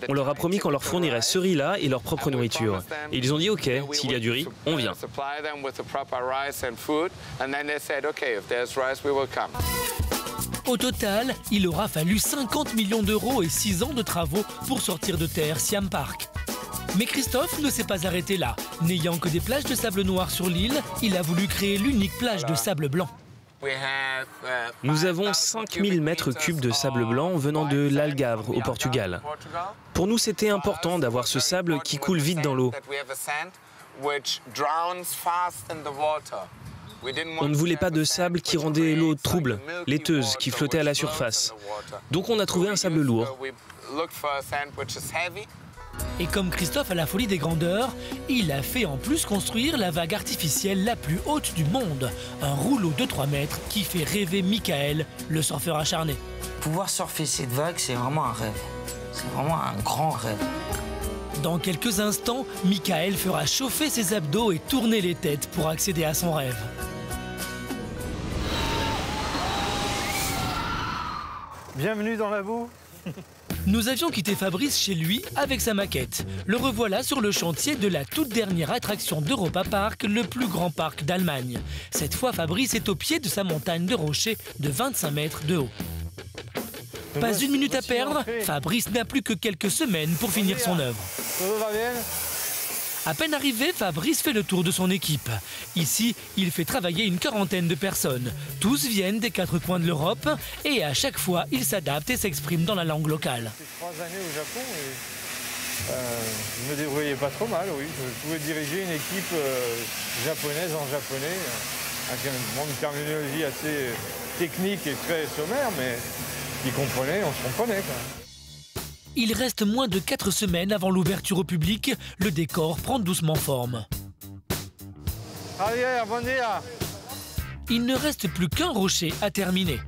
[SPEAKER 18] On leur a promis qu'on leur fournirait ce riz-là et leur propre nourriture. Et ils ont dit « Ok, s'il y a du riz, on vient. »
[SPEAKER 1] Au total, il aura fallu 50 millions d'euros et 6 ans de travaux pour sortir de terre Siam Park. Mais Christophe ne s'est pas arrêté là. N'ayant que des plages de sable noir sur l'île, il a voulu créer l'unique plage de sable blanc.
[SPEAKER 18] Nous avons 5000 mètres cubes de sable blanc venant de l'Algarve au Portugal. Pour nous, c'était important d'avoir ce sable qui coule vite dans l'eau. On ne voulait pas de sable qui rendait l'eau trouble, laiteuse, qui flottait à la surface. Donc on a trouvé un sable lourd.
[SPEAKER 1] Et comme Christophe a la folie des grandeurs, il a fait en plus construire la vague artificielle la plus haute du monde. Un rouleau de 3 mètres qui fait rêver Michael, le surfeur acharné.
[SPEAKER 6] Pouvoir surfer cette vague, c'est vraiment un rêve. C'est vraiment un grand rêve.
[SPEAKER 1] Dans quelques instants, Michael fera chauffer ses abdos et tourner les têtes pour accéder à son rêve.
[SPEAKER 11] Bienvenue dans la boue.
[SPEAKER 1] Nous avions quitté Fabrice chez lui avec sa maquette. Le revoilà sur le chantier de la toute dernière attraction d'Europa Park, le plus grand parc d'Allemagne. Cette fois, Fabrice est au pied de sa montagne de rochers de 25 mètres de haut. Pas une minute à perdre, Fabrice n'a plus que quelques semaines pour finir son œuvre. À peine arrivé, Fabrice fait le tour de son équipe. Ici, il fait travailler une quarantaine de personnes. Tous viennent des 4 coins de l'Europe et à chaque fois, il s'adapte et s'exprime dans la langue locale.
[SPEAKER 11] J'ai 3 années au Japon et je me débrouillais pas trop mal, oui. Je pouvais diriger une équipe japonaise en japonais, avec une terminologie assez technique et très sommaire, mais ils comprenaient, on se comprenait quand même.
[SPEAKER 1] Il reste moins de 4 semaines avant l'ouverture au public. Le décor prend doucement forme.
[SPEAKER 11] Javier, bon dia.
[SPEAKER 1] Il ne reste plus qu'un rocher à terminer.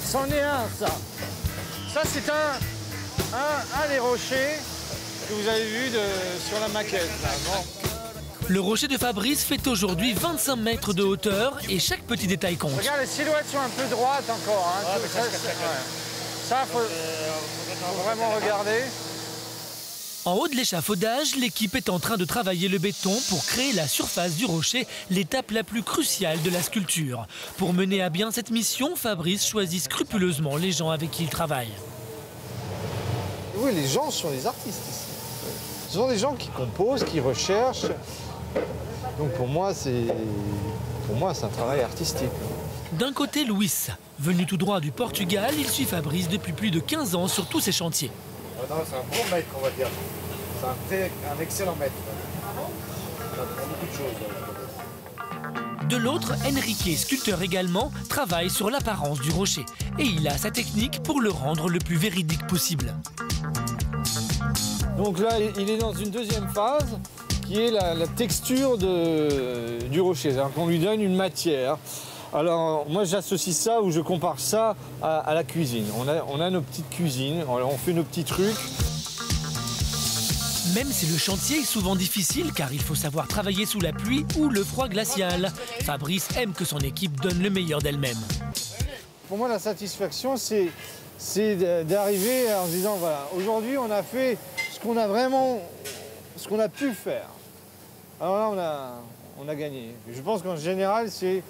[SPEAKER 11] C'en est un, ça. Ça, c'est un des rochers que vous avez vu sur la maquette. Là. Bon.
[SPEAKER 1] Le rocher de Fabrice fait aujourd'hui 25 mètres de hauteur et chaque petit détail compte.
[SPEAKER 11] Regarde, les silhouettes sont un peu droites encore. Hein. Ça, faut vraiment regarder.
[SPEAKER 1] En haut de l'échafaudage, l'équipe est en train de travailler le béton pour créer la surface du rocher, l'étape la plus cruciale de la sculpture. Pour mener à bien cette mission, Fabrice choisit scrupuleusement les gens avec qui il travaille.
[SPEAKER 11] Oui, les gens sont des artistes ici. Ce sont des gens qui composent, qui recherchent. Donc pour moi, c'est un travail artistique.
[SPEAKER 1] D'un côté, Luis. Venu tout droit du Portugal, il suit Fabrice depuis plus de 15 ans sur tous ses chantiers.
[SPEAKER 11] C'est un bon maître, on va dire. C'est un excellent maître. On apprend beaucoup de choses.
[SPEAKER 1] De l'autre, Enrique, sculpteur également, travaille sur l'apparence du rocher. Et il a sa technique pour le rendre le plus véridique possible.
[SPEAKER 11] Donc là, il est dans une deuxième phase, qui est la texture du rocher. C'est-à-dire qu'on lui donne une matière. Alors, moi, j'associe ça ou je compare ça à la cuisine. On a nos petites cuisines, on fait nos petits trucs.
[SPEAKER 1] Même si le chantier est souvent difficile, car il faut savoir travailler sous la pluie ou le froid glacial, Fabrice aime que son équipe donne le meilleur d'elle-même.
[SPEAKER 11] Pour moi, la satisfaction, c'est d'arriver en se disant, voilà, aujourd'hui, on a fait ce qu'on a pu faire. Alors là, on a gagné. Je pense qu'en général, c'est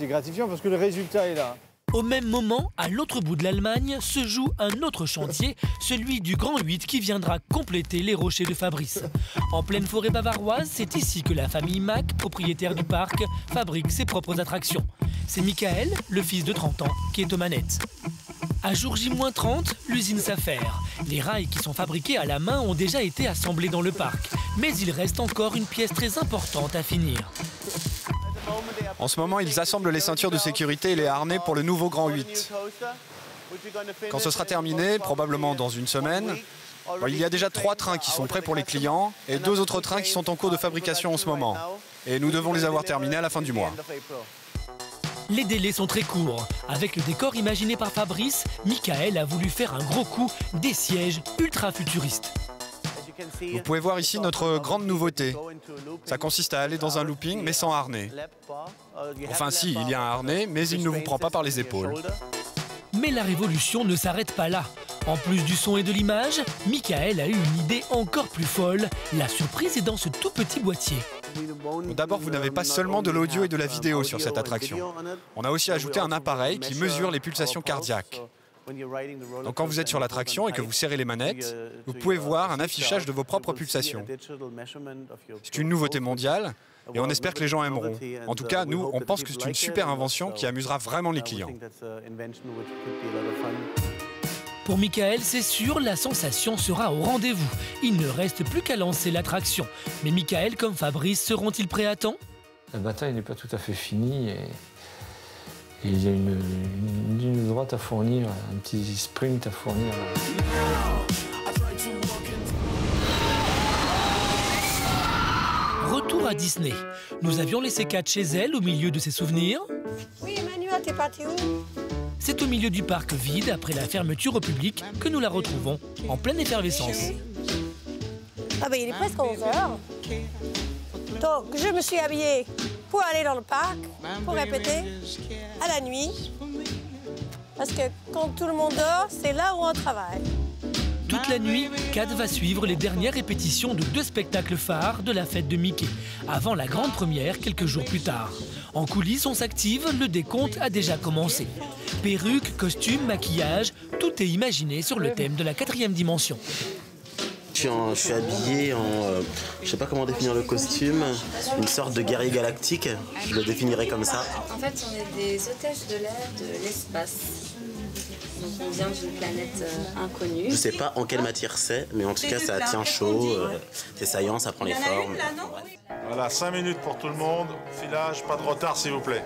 [SPEAKER 11] gratifiant parce que le résultat est là.
[SPEAKER 1] Au même moment, à l'autre bout de l'Allemagne, se joue un autre chantier, celui du Grand 8 qui viendra compléter les rochers de Fabrice. En pleine forêt bavaroise, c'est ici que la famille Mack, propriétaire du parc, fabrique ses propres attractions. C'est Michael, le fils de 30 ans, qui est aux manettes. À jour J-30, l'usine s'affaire. Les rails qui sont fabriqués à la main ont déjà été assemblés dans le parc. Mais il reste encore une pièce très importante à finir.
[SPEAKER 19] En ce moment, ils assemblent les ceintures de sécurité et les harnais pour le nouveau Grand 8. Quand ce sera terminé, probablement dans une semaine, il y a déjà 3 trains qui sont prêts pour les clients et 2 autres trains qui sont en cours de fabrication en ce moment. Et nous devons les avoir terminés à la fin du mois.
[SPEAKER 1] Les délais sont très courts. Avec le décor imaginé par Fabrice, Michael a voulu faire un gros coup, des sièges ultra futuristes.
[SPEAKER 19] Vous pouvez voir ici notre grande nouveauté. Ça consiste à aller dans un looping, mais sans harnais. Enfin si, il y a un harnais, mais il ne vous prend pas par les épaules.
[SPEAKER 1] Mais la révolution ne s'arrête pas là. En plus du son et de l'image, Michael a eu une idée encore plus folle. La surprise est dans ce tout petit boîtier.
[SPEAKER 19] D'abord, vous n'avez pas seulement de l'audio et de la vidéo sur cette attraction. On a aussi ajouté un appareil qui mesure les pulsations cardiaques. Donc quand vous êtes sur l'attraction et que vous serrez les manettes, vous pouvez voir un affichage de vos propres pulsations. C'est une nouveauté mondiale et on espère que les gens aimeront. En tout cas, nous, on pense que c'est une super invention qui amusera vraiment les clients.
[SPEAKER 1] Pour Michael, c'est sûr, la sensation sera au rendez-vous. Il ne reste plus qu'à lancer l'attraction. Mais Michael, comme Fabrice, seront-ils prêts à temps?
[SPEAKER 20] La bataille n'est pas tout à fait finie et il y a une ligne droite à fournir, un petit sprint à fournir.
[SPEAKER 1] Retour à Disney. Nous avions laissé Kat chez elle au milieu de ses souvenirs.
[SPEAKER 7] Oui, Emmanuel, t'es parti où?
[SPEAKER 1] C'est au milieu du parc vide, après la fermeture au public, que nous la retrouvons, en pleine effervescence.
[SPEAKER 7] Ah ben il est presque 11h. Donc je me suis habillée pour aller dans le parc, pour répéter, à la nuit. Parce que quand tout le monde dort, c'est là où on travaille.
[SPEAKER 1] Toute la nuit, Kat va suivre les dernières répétitions de 2 spectacles phares de la fête de Mickey, avant la grande première quelques jours plus tard. En coulisses, on s'active, le décompte a déjà commencé. Perruques, costumes, maquillage, tout est imaginé sur le thème de la 4e dimension.
[SPEAKER 21] Je suis habillé en, je sais pas comment définir le costume, une sorte de guerrier galactique, je le définirais comme ça.
[SPEAKER 22] En fait, on est des otages de l'air de l'espace. Donc on vient d'une planète inconnue.
[SPEAKER 21] Je sais pas en quelle matière c'est, mais en tout cas ça tient chaud, c'est saillant, ça prend les formes.
[SPEAKER 23] Voilà, 5 minutes pour tout le monde, filage, pas de retard s'il vous plaît.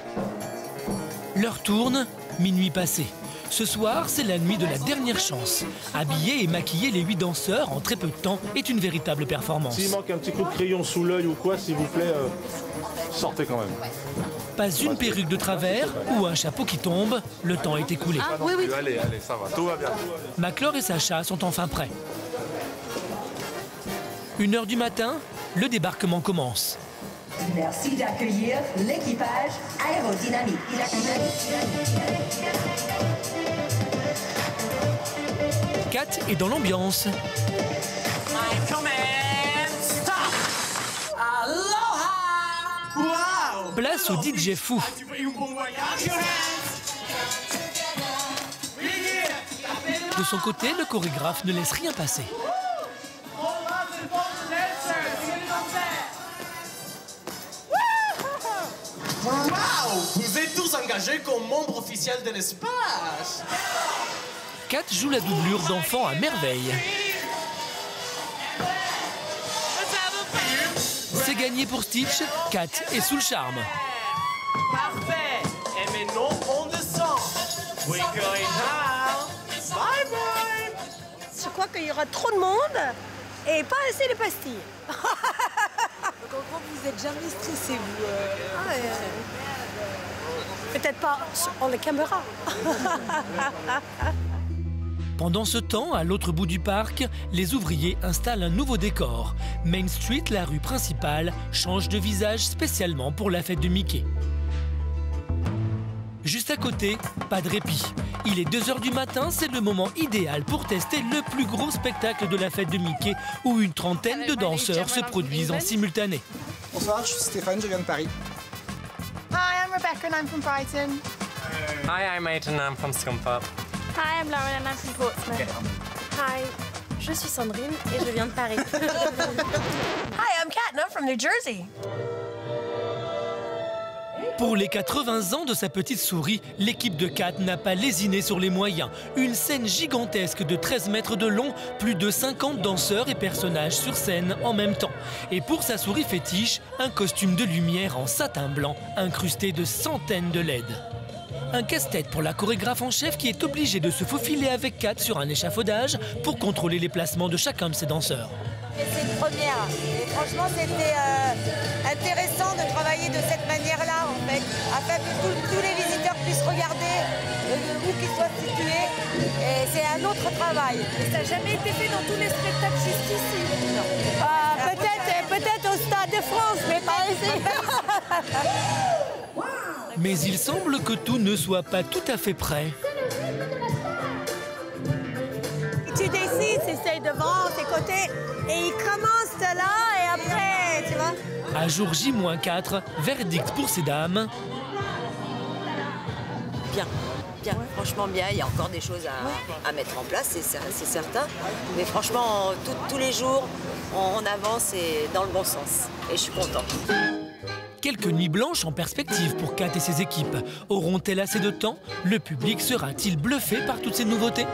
[SPEAKER 1] L'heure tourne, minuit passé. Ce soir, c'est la nuit de la dernière chance. Habiller et maquiller les 8 danseurs en très peu de temps est une véritable performance.
[SPEAKER 23] S'il manque un petit coup de crayon sous l'œil ou quoi, s'il vous plaît, sortez quand même.
[SPEAKER 1] Pas une perruque de travers ou un chapeau qui tombe, le temps est écoulé.
[SPEAKER 23] Ah, oui. Allez, ça va, tout va bien.
[SPEAKER 1] Maclor et Sacha sont enfin prêts. 1h du matin, le débarquement commence.
[SPEAKER 2] Merci d'accueillir l'équipage aérodynamique.
[SPEAKER 1] Kat est dans l'ambiance. Place au DJ fou. De son côté, le chorégraphe ne laisse rien passer.
[SPEAKER 4] Waouh! Vous êtes tous engagés comme membres officiels de l'espace!
[SPEAKER 1] Kat joue la doublure d'enfant à merveille. C'est gagné pour Stitch, Kat est sous le charme.
[SPEAKER 4] Parfait! Et maintenant, on descend! We're going now! Bye bye!
[SPEAKER 7] Je crois qu'il y aura trop de monde et pas assez de pastilles.
[SPEAKER 15] Donc en gros, vous êtes jamais stressé, vous
[SPEAKER 7] Peut-être pas en la caméra.
[SPEAKER 1] Pendant ce temps, à l'autre bout du parc, les ouvriers installent un nouveau décor. Main Street, la rue principale, change de visage spécialement pour la fête de Mickey. Juste à côté, pas de répit. Il est 2h du matin, c'est le moment idéal pour tester le plus gros spectacle de la fête de Mickey, où une trentaine de danseurs se produisent en simultané.
[SPEAKER 9] Bonsoir, je suis Stéphane, je viens de Paris.
[SPEAKER 24] Hi, I'm Rebecca and I'm from Brighton.
[SPEAKER 25] Hi, I'm Aidan and I'm from Scunthorpe.
[SPEAKER 24] Hi, I'm Lauren and I'm from Portsmouth.
[SPEAKER 26] Hi, je suis Sandrine et je viens de Paris. Hi, I'm Kat and I'm from New Jersey.
[SPEAKER 1] Pour les 80 ans de sa petite souris, l'équipe de Kat n'a pas lésiné sur les moyens. Une scène gigantesque de 13 mètres de long, plus de 50 danseurs et personnages sur scène en même temps. Et pour sa souris fétiche, un costume de lumière en satin blanc, incrusté de centaines de LED. Un casse-tête pour la chorégraphe en chef qui est obligée de se faufiler avec Kat sur un échafaudage pour contrôler les placements de chacun de ses danseurs.
[SPEAKER 27] C'est une première. Et franchement, c'était intéressant de travailler de cette manière-là, en fait, afin que tous les visiteurs puissent regarder où qu'ils soient situés. Et c'est un autre travail.
[SPEAKER 15] Et ça n'a jamais été fait dans tous les spectacles jusqu'ici.
[SPEAKER 7] Peut-être au Stade de France, mais pas ici.
[SPEAKER 1] Mais il semble que tout ne soit pas tout à fait prêt.
[SPEAKER 7] Tu décides si c'est devant, c'est côté, et il commence de là, et après, tu vois.
[SPEAKER 1] À jour J-4, verdict pour ces dames.
[SPEAKER 27] Bien, franchement bien. Il y a encore des choses à mettre en place, c'est certain. Mais franchement, tous les jours, on avance et dans le bon sens. Et je suis contente.
[SPEAKER 1] Quelques nuits blanches en perspective pour Kat et ses équipes. Auront-elles assez de temps? Le public sera-t-il bluffé par toutes ces nouveautés?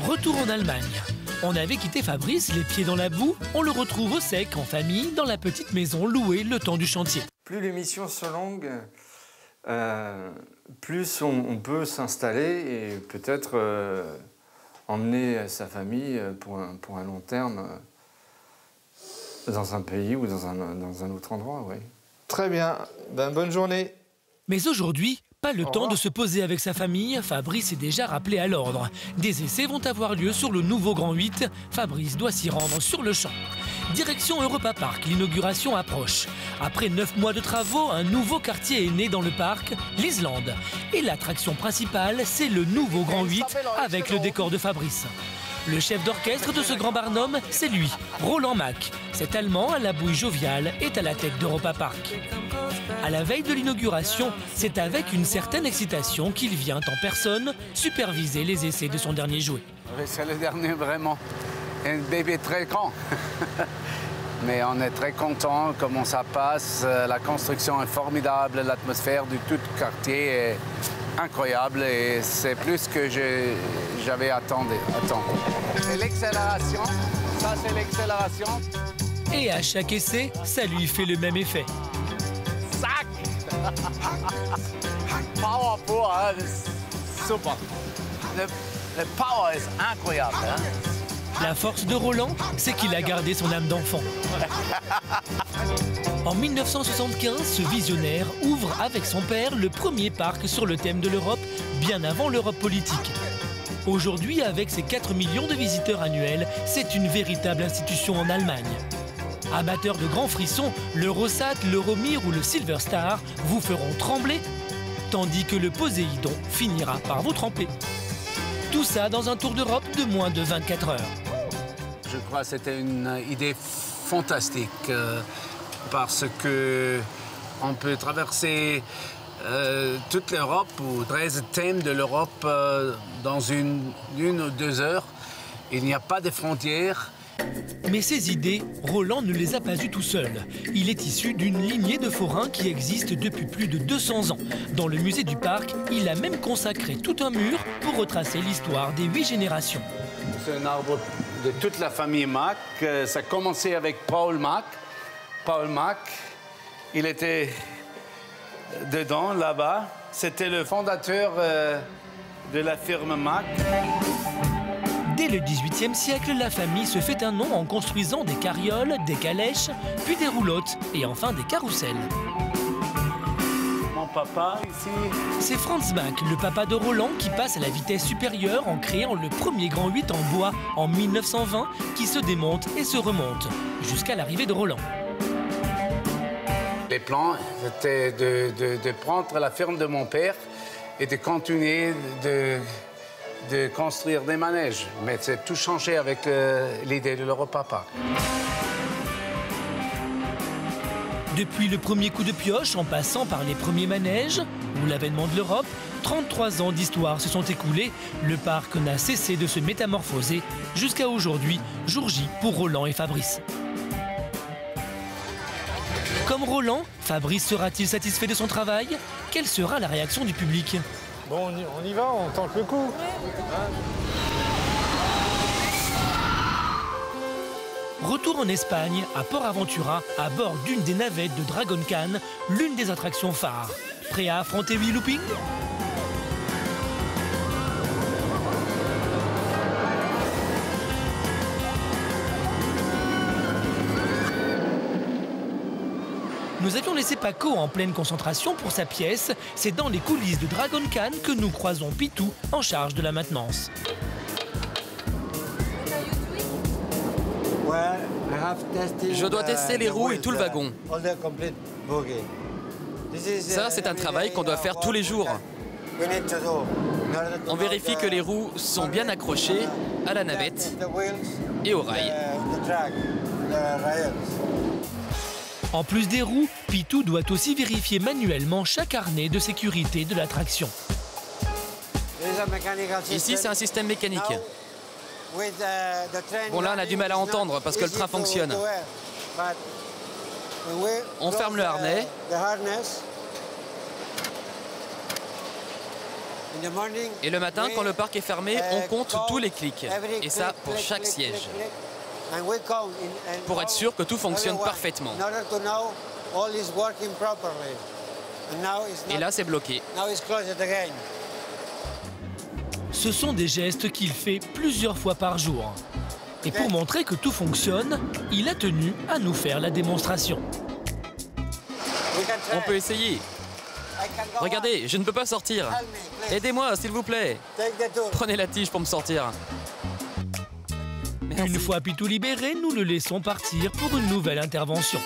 [SPEAKER 1] Retour en Allemagne. On avait quitté Fabrice, les pieds dans la boue. On le retrouve au sec, en famille, dans la petite maison louée le temps du chantier.
[SPEAKER 11] Plus les missions sont longues, plus on peut s'installer et peut-être emmener sa famille pour un long terme dans un pays ou dans un autre endroit, oui. Très bien, bonne journée.
[SPEAKER 1] Mais aujourd'hui, pas le temps de se poser avec sa famille, Fabrice est déjà rappelé à l'ordre. Des essais vont avoir lieu sur le nouveau Grand 8. Fabrice doit s'y rendre sur le champ. Direction Europa Park, l'inauguration approche. Après 9 mois de travaux, un nouveau quartier est né dans le parc, l'Islande. Et l'attraction principale, c'est le nouveau Grand 8 avec le décor de Fabrice. Le chef d'orchestre de ce grand barnum, c'est lui, Roland Mack. Cet Allemand à la bouille joviale est à la tête d'Europa Park. À la veille de l'inauguration, c'est avec une certaine excitation qu'il vient en personne superviser les essais de son dernier jouet.
[SPEAKER 28] Oui, c'est le dernier vraiment. Un bébé très grand. Mais on est très content comment ça passe. La construction est formidable, l'atmosphère du tout quartier est incroyable et c'est plus que j'avais attendu. C'est l'accélération, ça c'est l'accélération.
[SPEAKER 1] Et à chaque essai, ça lui fait le même effet.
[SPEAKER 28] Sac. Power pur, hein, super. Le power est incroyable. Hein.
[SPEAKER 1] La force de Roland, c'est qu'il a gardé son âme d'enfant. En 1975, ce visionnaire ouvre avec son père le premier parc sur le thème de l'Europe, bien avant l'Europe politique. Aujourd'hui, avec ses 4 millions de visiteurs annuels, c'est une véritable institution en Allemagne. Amateurs de grands frissons, l'Eurosat, l'Euromir ou le Silver Star vous feront trembler, tandis que le Poséidon finira par vous tremper. Tout ça dans un tour d'Europe de moins de 24 heures.
[SPEAKER 28] Je crois que c'était une idée fantastique parce que on peut traverser toute l'Europe ou 13 thèmes de l'Europe dans une ou 2 heures. Il n'y a pas de frontières.
[SPEAKER 1] Mais ces idées, Roland ne les a pas eues tout seul. Il est issu d'une lignée de forains qui existe depuis plus de 200 ans. Dans le musée du parc, il a même consacré tout un mur pour retracer l'histoire des 8 générations.
[SPEAKER 28] C'est un arbre de toute la famille Mack. Ça a commencé avec Paul Mack. Paul Mack, il était dedans, là-bas. C'était le fondateur de la firme Mack.
[SPEAKER 1] Dès le XVIIIe siècle, la famille se fait un nom en construisant des carrioles, des calèches, puis des roulottes et enfin des carrousels.
[SPEAKER 28] Mon papa, ici...
[SPEAKER 1] C'est Franz Mack, le papa de Roland, qui passe à la vitesse supérieure en créant le premier Grand 8 en bois en 1920, qui se démonte et se remonte, jusqu'à l'arrivée de Roland.
[SPEAKER 28] Les plans, c'était de prendre la ferme de mon père et de continuer de construire des manèges. Mais c'est tout changé avec l'idée de l'Europapa.
[SPEAKER 1] Depuis le premier coup de pioche, en passant par les premiers manèges ou l'avènement de l'Europe, 33 ans d'histoire se sont écoulés. Le parc n'a cessé de se métamorphoser jusqu'à aujourd'hui, jour J pour Roland et Fabrice. Comme Roland, Fabrice sera-t-il satisfait de son travail? Quelle sera la réaction du public?
[SPEAKER 11] Bon, on y va, on tente le coup.
[SPEAKER 1] Retour en Espagne, à Port Aventura, à bord d'une des navettes de Dragon Khan, l'une des attractions phares. Prêt à affronter 8 loopings? Nous avions laissé Paco en pleine concentration pour sa pièce. C'est dans les coulisses de Dragon Khan que nous croisons Pitou, en charge de la maintenance.
[SPEAKER 3] Je dois tester les roues et tout le wagon. Ça, c'est un travail qu'on doit faire tous les jours. On vérifie que les roues sont bien accrochées à la navette et aux rails.
[SPEAKER 1] En plus des roues, Pitou doit aussi vérifier manuellement chaque harnais de sécurité de l'attraction.
[SPEAKER 3] Ici, c'est un système mécanique. Bon, là, on a du mal à entendre parce que le train fonctionne. On ferme le harnais. Et le matin, quand le parc est fermé, on compte tous les clics. Et ça, pour chaque siège. Pour être sûr que tout fonctionne parfaitement. Et là, c'est bloqué.
[SPEAKER 1] Ce sont des gestes qu'il fait plusieurs fois par jour. Et pour montrer que tout fonctionne, il a tenu à nous faire la démonstration.
[SPEAKER 3] On peut essayer. Regardez, je ne peux pas sortir. Aidez-moi, s'il vous plaît. Prenez la tige pour me sortir.
[SPEAKER 1] Merci. Une fois Pitou libéré, nous le laissons partir pour une nouvelle intervention.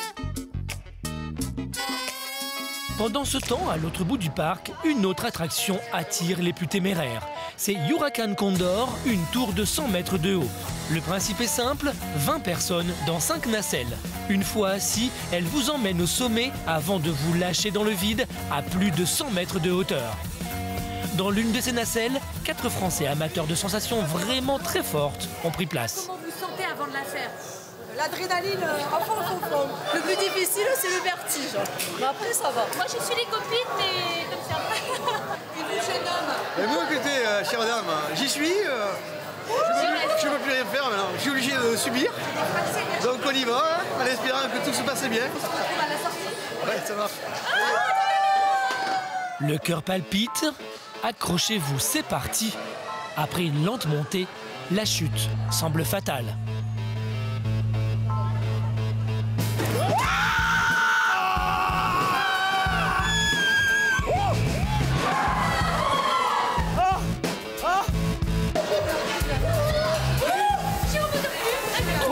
[SPEAKER 1] Pendant ce temps, à l'autre bout du parc, une autre attraction attire les plus téméraires. C'est Huracan Condor, une tour de 100 mètres de haut. Le principe est simple, 20 personnes dans 5 nacelles. Une fois assis, elle vous emmène au sommet avant de vous lâcher dans le vide à plus de 100 mètres de hauteur. Dans l'une de ces nacelles, 4 Français amateurs de sensations vraiment très fortes ont pris place.
[SPEAKER 5] Comment vous sentez avant de la faire?
[SPEAKER 27] L'adrénaline à fond. Le plus difficile, c'est le vertige. Mais après, ça va.
[SPEAKER 5] Moi, je suis les copines, mais comme ça.
[SPEAKER 27] Et vous, jeune homme?
[SPEAKER 8] Et vous, écoutez, chère dame, j'y suis. Je ne peux plus rien faire maintenant. Je suis obligé de subir. Donc on y va, en espérant que tout se passe bien.
[SPEAKER 5] On va la sortie.
[SPEAKER 8] Ouais, ça marche.
[SPEAKER 1] Le cœur palpite. Accrochez-vous, c'est parti. Après une lente montée, la chute semble fatale.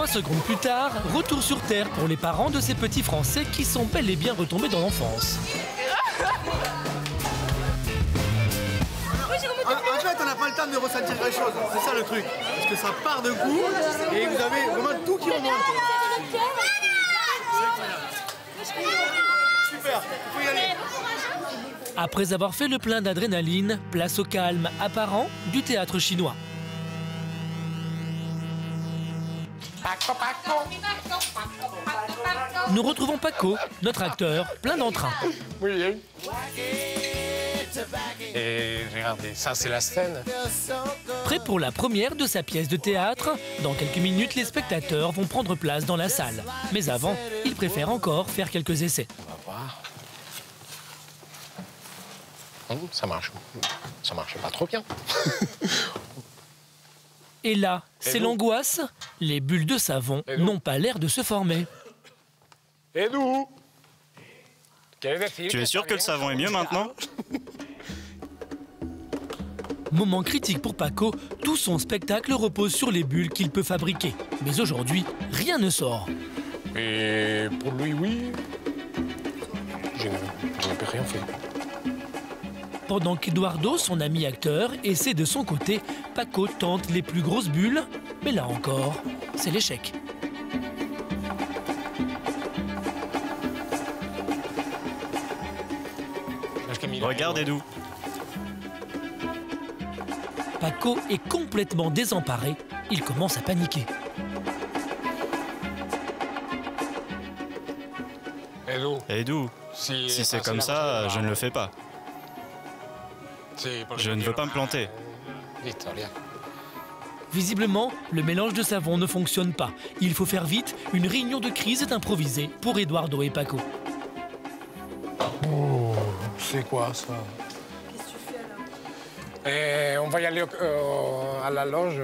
[SPEAKER 1] Secondes plus tard, retour sur Terre pour les parents de ces petits Français qui sont bel et bien retombés dans l'enfance.
[SPEAKER 8] En fait, on n'a pas le temps de ressentir les choses, c'est ça le truc. Parce que ça part d'un coup et vous avez vraiment tout qui remonte. Super, il faut y aller.
[SPEAKER 1] Après avoir fait le plein d'adrénaline, place au calme apparent du théâtre chinois. Nous retrouvons Paco, notre acteur, plein d'entrain.
[SPEAKER 25] Oui. Et regardez, ça c'est la scène.
[SPEAKER 1] Prêt pour la première de sa pièce de théâtre, dans quelques minutes, les spectateurs vont prendre place dans la salle. Mais avant, il préfère encore faire quelques essais.
[SPEAKER 25] On va voir. Ça marche. Ça marche pas trop bien.
[SPEAKER 1] Et là, c'est l'angoisse. Les bulles de savon n'ont pas l'air de se former.
[SPEAKER 25] Et nous?
[SPEAKER 6] Tu es sûr que le savon est mieux maintenant?
[SPEAKER 1] Moment critique pour Paco, tout son spectacle repose sur les bulles qu'il peut fabriquer. Mais aujourd'hui, rien ne sort.
[SPEAKER 25] Et pour lui, oui. Je n'ai rien fait.
[SPEAKER 1] Pendant qu'Eduardo, son ami acteur, essaie de son côté, Paco tente les plus grosses bulles. Mais là encore, c'est l'échec.
[SPEAKER 6] Regarde, Edu.
[SPEAKER 1] Paco est complètement désemparé. Il commence à paniquer.
[SPEAKER 6] Edu, si c'est comme ça, je ne le fais pas. Je ne veux pas me planter.
[SPEAKER 1] Visiblement, le mélange de savon ne fonctionne pas. Il faut faire vite, une réunion de crise est improvisée pour Eduardo et Paco.
[SPEAKER 25] Oh, c'est quoi ça?
[SPEAKER 27] Qu'est-ce que tu fais là?
[SPEAKER 25] On va y aller à la loge,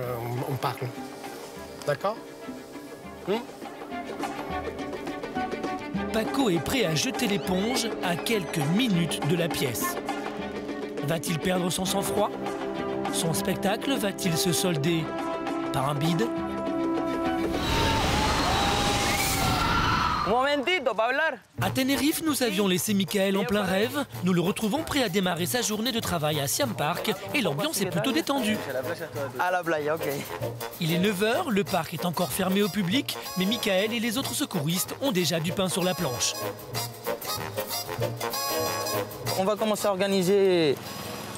[SPEAKER 25] on parle. D'accord?
[SPEAKER 1] Paco est prêt à jeter l'éponge à quelques minutes de la pièce. Va-t-il perdre son sang-froid? Son spectacle va-t-il se solder par un bide? À Tenerife, nous avions laissé Michael en plein rêve. Nous le retrouvons prêt à démarrer sa journée de travail à Siam Park et l'ambiance est plutôt détendue.
[SPEAKER 10] À la blague, ok.
[SPEAKER 1] Il est 9h, le parc est encore fermé au public, mais Michael et les autres secouristes ont déjà du pain sur la planche.
[SPEAKER 10] On va commencer à organiser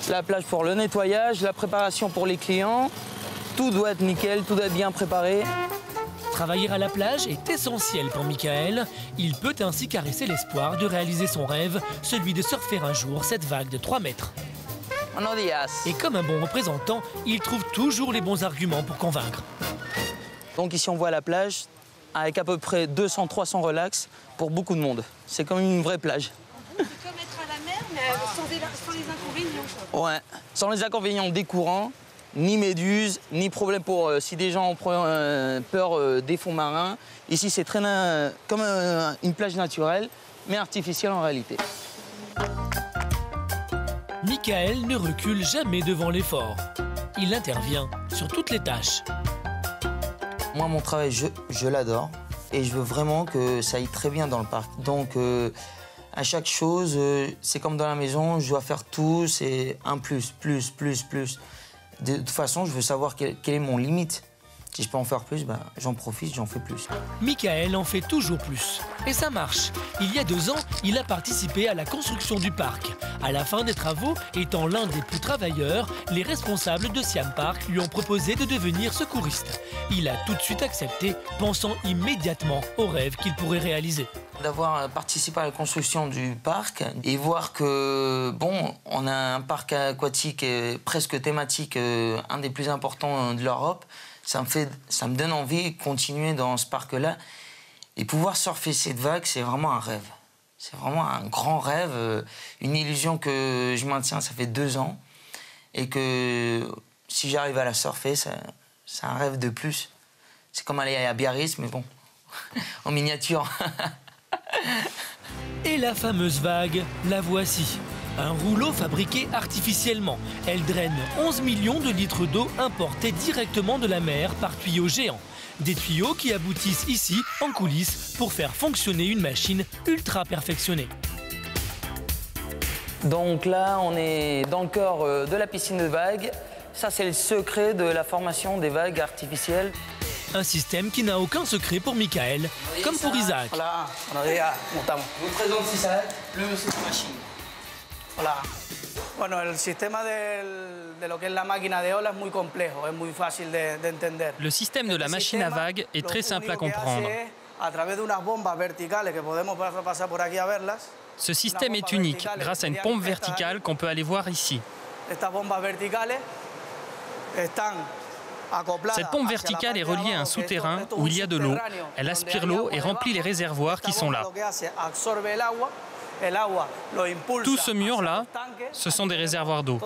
[SPEAKER 10] la plage pour le nettoyage, la préparation pour les clients. Tout doit être nickel, tout doit être bien préparé.
[SPEAKER 1] Travailler à la plage est essentiel pour Michael. Il peut ainsi caresser l'espoir de réaliser son rêve, celui de surfer un jour cette vague de 3 mètres. Et comme un bon représentant, il trouve toujours les bons arguments pour convaincre.
[SPEAKER 10] Donc ici on voit la plage avec à peu près 200-300 relax pour beaucoup de monde. C'est comme une vraie plage.
[SPEAKER 27] Comme être à la mer, mais sans les inconvénients.
[SPEAKER 10] Ouais, sans les inconvénients des courants, ni méduses, ni problème pour si des gens ont peur des fonds marins. Ici, c'est très comme une plage naturelle, mais artificielle en réalité.
[SPEAKER 1] Michael ne recule jamais devant l'effort. Il intervient sur toutes les tâches.
[SPEAKER 10] Moi, mon travail, je l'adore. Et je veux vraiment que ça aille très bien dans le parc. Donc, à chaque chose, c'est comme dans la maison, je dois faire tout, c'est un plus. De toute façon, je veux savoir quelle est mon limite. Si je peux en faire plus, ben, j'en profite, j'en fais plus.
[SPEAKER 1] Michael en fait toujours plus. Et ça marche. Il y a 2 ans, il a participé à la construction du parc. À la fin des travaux, étant l'un des plus travailleurs, les responsables de Siam Park lui ont proposé de devenir secouriste. Il a tout de suite accepté, pensant immédiatement au rêve qu'il pourrait réaliser.
[SPEAKER 10] D'avoir participé à la construction du parc et voir que, bon, on a un parc aquatique presque thématique, un des plus importants de l'Europe, ça me donne envie de continuer dans ce parc-là. Et pouvoir surfer cette vague, c'est vraiment un rêve. C'est vraiment un grand rêve, une illusion que je maintiens, ça fait 2 ans. Et que si j'arrive à la surfer, c'est un rêve de plus. C'est comme aller à Biarritz, mais bon, en miniature.
[SPEAKER 1] Et la fameuse vague, la voici. Un rouleau fabriqué artificiellement. Elle draine 11 millions de litres d'eau importés directement de la mer par tuyaux géants. Des tuyaux qui aboutissent ici, en coulisses, pour faire fonctionner une machine ultra perfectionnée.
[SPEAKER 10] Donc là, on est dans le cœur de la piscine de vagues. Ça, c'est le secret de la formation des vagues artificielles.
[SPEAKER 1] Un système qui n'a aucun secret pour Michael, comme pour Isaac.
[SPEAKER 10] Hola, buenos días, ¿cómo estamos? Je vous présente Isaac, le monsieur de machine.
[SPEAKER 12] Hola. Bueno, el sistema de lo que es la máquina de olas es muy complejo, es muy fácil de entender.
[SPEAKER 13] Le système de la machine à vagues est très simple à comprendre.
[SPEAKER 12] A través de unas bombas verticales que podemos pasar por aquí a verlas.
[SPEAKER 13] Ce système est unique grâce à une pompe verticale qu'on peut aller voir ici. Cette pompe verticale est reliée à un souterrain où il y a de l'eau. Elle aspire l'eau et remplit les réservoirs qui sont là. Tout ce mur-là, ce sont des réservoirs d'eau.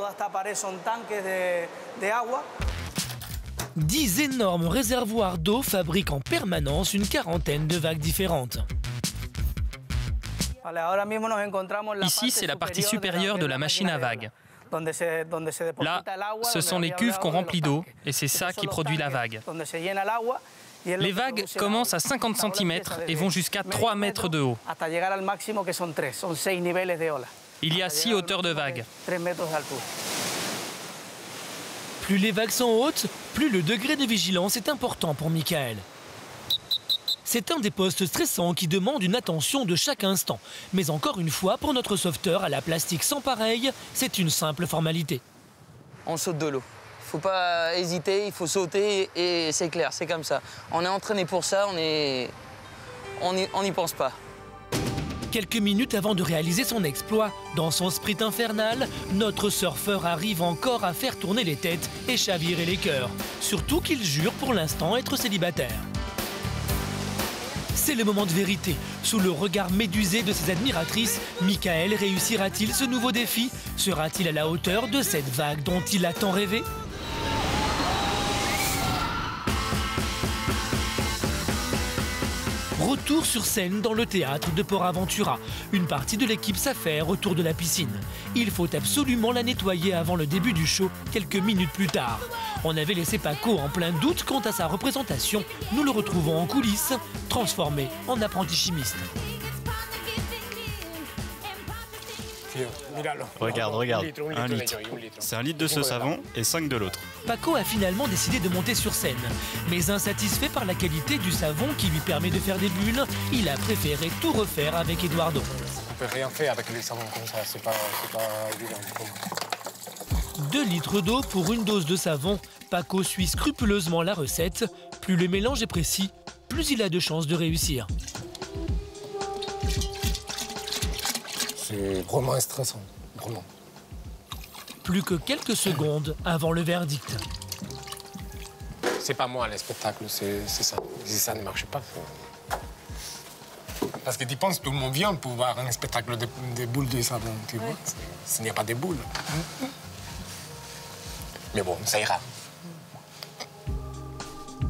[SPEAKER 1] 10 énormes réservoirs d'eau fabriquent en permanence une quarantaine de vagues différentes.
[SPEAKER 13] Ici, c'est la partie supérieure de la machine à vagues. Là, ce sont les cuves qu'on remplit d'eau et c'est ça qui produit la vague. Les vagues commencent à 50 cm et vont jusqu'à 3 mètres de haut. Il y a 6 hauteurs de vagues.
[SPEAKER 1] Plus les vagues sont hautes, plus le degré de vigilance est important pour Michael. C'est un des postes stressants qui demande une attention de chaque instant. Mais encore une fois, pour notre sauveteur à la plastique sans pareil, c'est une simple formalité.
[SPEAKER 10] On saute de l'eau. Il ne faut pas hésiter, il faut sauter et c'est clair, c'est comme ça. On est entraîné pour ça, on n'y pense pas.
[SPEAKER 1] Quelques minutes avant de réaliser son exploit, dans son sprint infernal, notre surfeur arrive encore à faire tourner les têtes et chavirer les cœurs. Surtout qu'il jure pour l'instant être célibataire. C'est le moment de vérité. Sous le regard médusé de ses admiratrices, Michael réussira-t-il ce nouveau défi? Sera-t-il à la hauteur de cette vague dont il a tant rêvé? Retour sur scène dans le théâtre de Port Aventura. Une partie de l'équipe s'affaire autour de la piscine. Il faut absolument la nettoyer avant le début du show, quelques minutes plus tard. On avait laissé Paco en plein doute quant à sa représentation. Nous le retrouvons en coulisses, transformé en apprenti chimiste.
[SPEAKER 6] Regarde, un litre. C'est 1 litre de ce savon et 5 de l'autre.
[SPEAKER 1] Paco a finalement décidé de monter sur scène. Mais insatisfait par la qualité du savon qui lui permet de faire des bulles, il a préféré tout refaire avec Eduardo.
[SPEAKER 25] On peut rien faire avec les savons comme ça, c'est pas évident.
[SPEAKER 1] 2 litres d'eau pour 1 dose de savon. Paco suit scrupuleusement la recette. Plus le mélange est précis, plus il a de chances de réussir.
[SPEAKER 25] C'est vraiment stressant, vraiment.
[SPEAKER 1] Plus que quelques secondes avant le verdict.
[SPEAKER 25] C'est pas moi le spectacle, c'est ça. Si ça ne marche pas, parce que tu penses tout le monde vient pour voir un spectacle de boules de savon, tu vois. S'il n'y a pas de boules. Mais bon, ça ira.